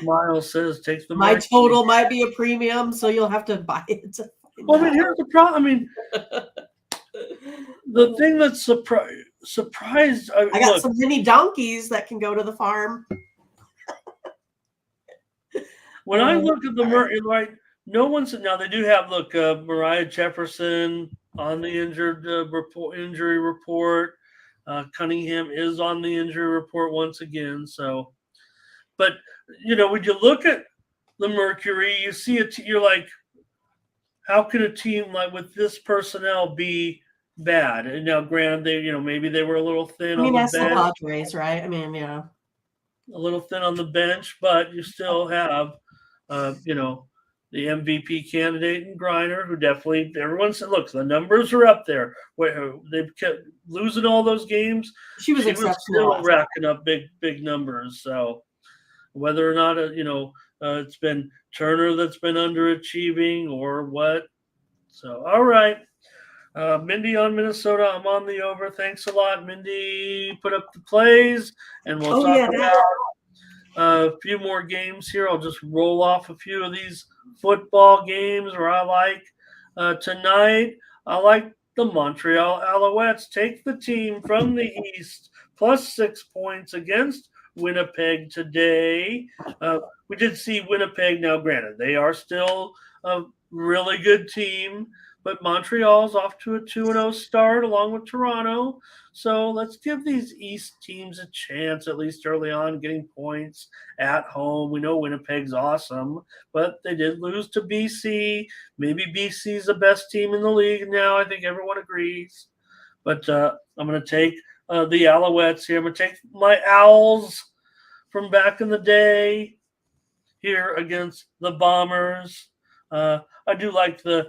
Miles says take the My total might be a premium, so you'll have to buy it. Well, I mean, here's the problem. I mean, the thing that's surprised. I got some mini donkeys that can go to the farm. When I look at the Mercury, right, No one's now. They do have Mariah Jefferson on the injury report. Cunningham is on the injury report once again. So, but when you look at the Mercury, you see it. You're like, how can a team like with this personnel be bad? And now, granted, maybe they were a little thin I mean, on the that's the bench, Padres, right? I mean, yeah. a little thin on the bench, but you still have, the MVP candidate in Griner, who definitely everyone said, look, the numbers are up there. They've kept losing all those games. She was exceptional. Still racking up big numbers. So whether or not it's been Turner that's been underachieving or what. So all right. Mindy on Minnesota. I'm on the over. Thanks a lot, Mindy. Put up the plays, and we'll talk about a few more games here. I'll just roll off a few of these football games where I like tonight. I like the Montreal Alouettes. Take the team from the East plus 6 points against Winnipeg today. We did see Winnipeg. Now, granted, they are still a really good team, but Montreal's off to a 2-0 start along with Toronto. So let's give these East teams a chance, at least early on, getting points at home. We know Winnipeg's awesome, but they did lose to BC. Maybe BC's the best team in the league now. I think everyone agrees. But I'm going to take the Alouettes here. I'm going to take my Owls from back in the day here against the Bombers. I do like the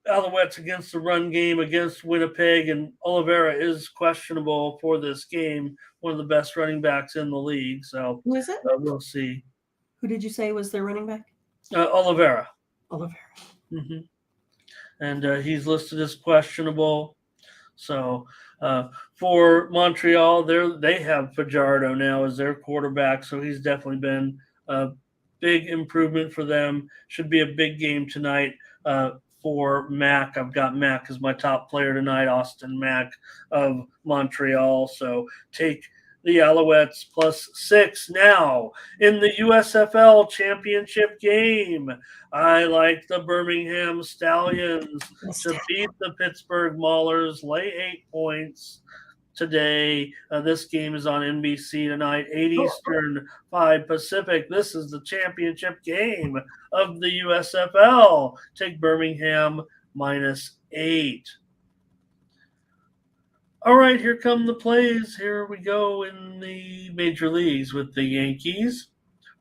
Alouettes against the run game against Winnipeg, and Oliveira is questionable for this game. One of the best running backs in the league. So who is it? We'll see. Who did you say was their running back? Oliveira. Oliveira. Mm-hmm. And he's listed as questionable. So for Montreal, they have Fajardo now as their quarterback, so he's definitely been a big improvement for them. Should be a big game tonight. For Mac, I've got Mac as my top player tonight, Austin Mac of Montreal. So take the Alouettes plus 6. Now, in the USFL championship game, I like the Birmingham Stallions to beat the Pittsburgh Maulers, lay 8 points today. This game is on NBC tonight, 8 Eastern, 5 Pacific. This is the championship game of the USFL. Take Birmingham minus 8. All right, here come the plays. Here we go in the major leagues with the Yankees.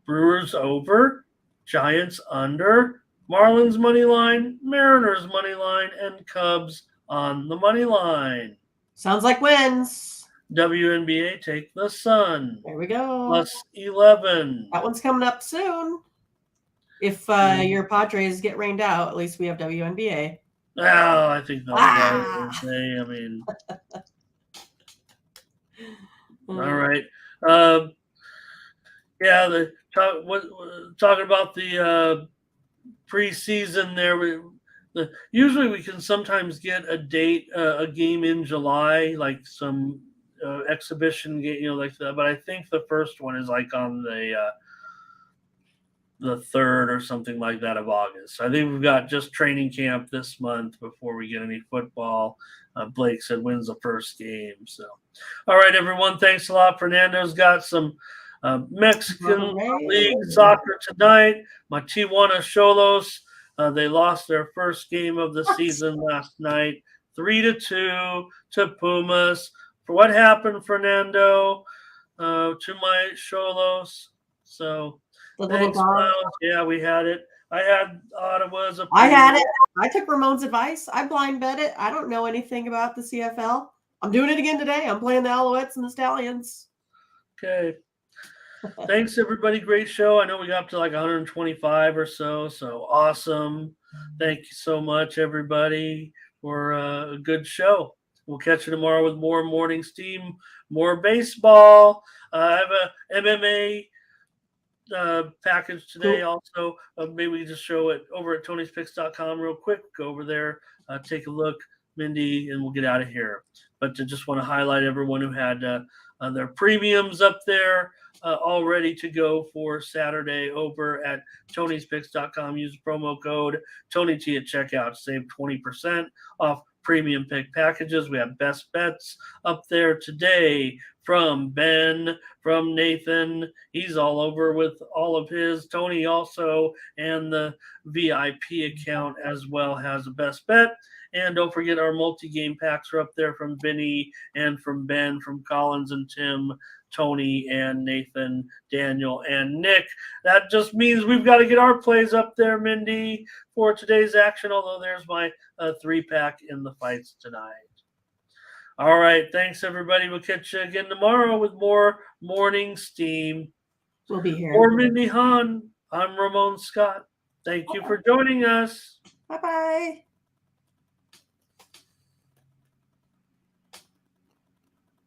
Brewers over, Giants under, Marlins money line, Mariners money line, and Cubs on the money line. Sounds like wins. WNBA, take the Sun. There we go. Plus 11. That one's coming up soon. If your Padres get rained out, at least we have WNBA. Oh, I think that's I mean. All right. Talking about the preseason there. Usually we can sometimes get a game in July, like some exhibition game, like that. But I think the first one is like on the 3rd or something like that of August. So I think we've got just training camp this month before we get any football. Blake said wins the first game. So, all right, everyone, thanks a lot. Fernando's got some Mexican League soccer tonight. My Tijuana Xolos, they lost their first game of the season last night, 3-2 to Pumas. For what happened, Fernando, to my Xolos. So, thanks, Miles. Yeah, we had it. I had Ottawa as a I had it. I took Ramon's advice. I blind bet it. I don't know anything about the CFL. I'm doing it again today. I'm playing the Alouettes and the Stallions. Okay. Thanks, everybody. Great show. I know we got up to like 125 or so. So awesome. Thank you so much, everybody, for a good show. We'll catch you tomorrow with more Morning Steam, more baseball. I have a MMA package today. Cool. Also, maybe we just show it over at Tony'sPicks.com real quick. Go over there, take a look, Mindy, and we'll get out of here. But to just want to highlight everyone who had their premiums up there. all ready to go for Saturday over at Tony'sPicks.com. Use promo code TonyT at checkout. Save 20% off premium pick packages. We have best bets up there today from Ben, from Nathan. He's all over with all of his. Tony also, and the VIP account as well, has a best bet. And don't forget our multi-game packs are up there from Vinny and from Ben, from Collins and Tim, Tony and Nathan, Daniel and Nick. That just means we've got to get our plays up there, Mindy, for today's action, although there's my 3-pack in the fights tonight. All right. Thanks, everybody. We'll catch you again tomorrow with more Morning Steam. We'll be here. For Mindy Hahne, I'm Ramon Scott. Thank you for joining us. Bye-bye.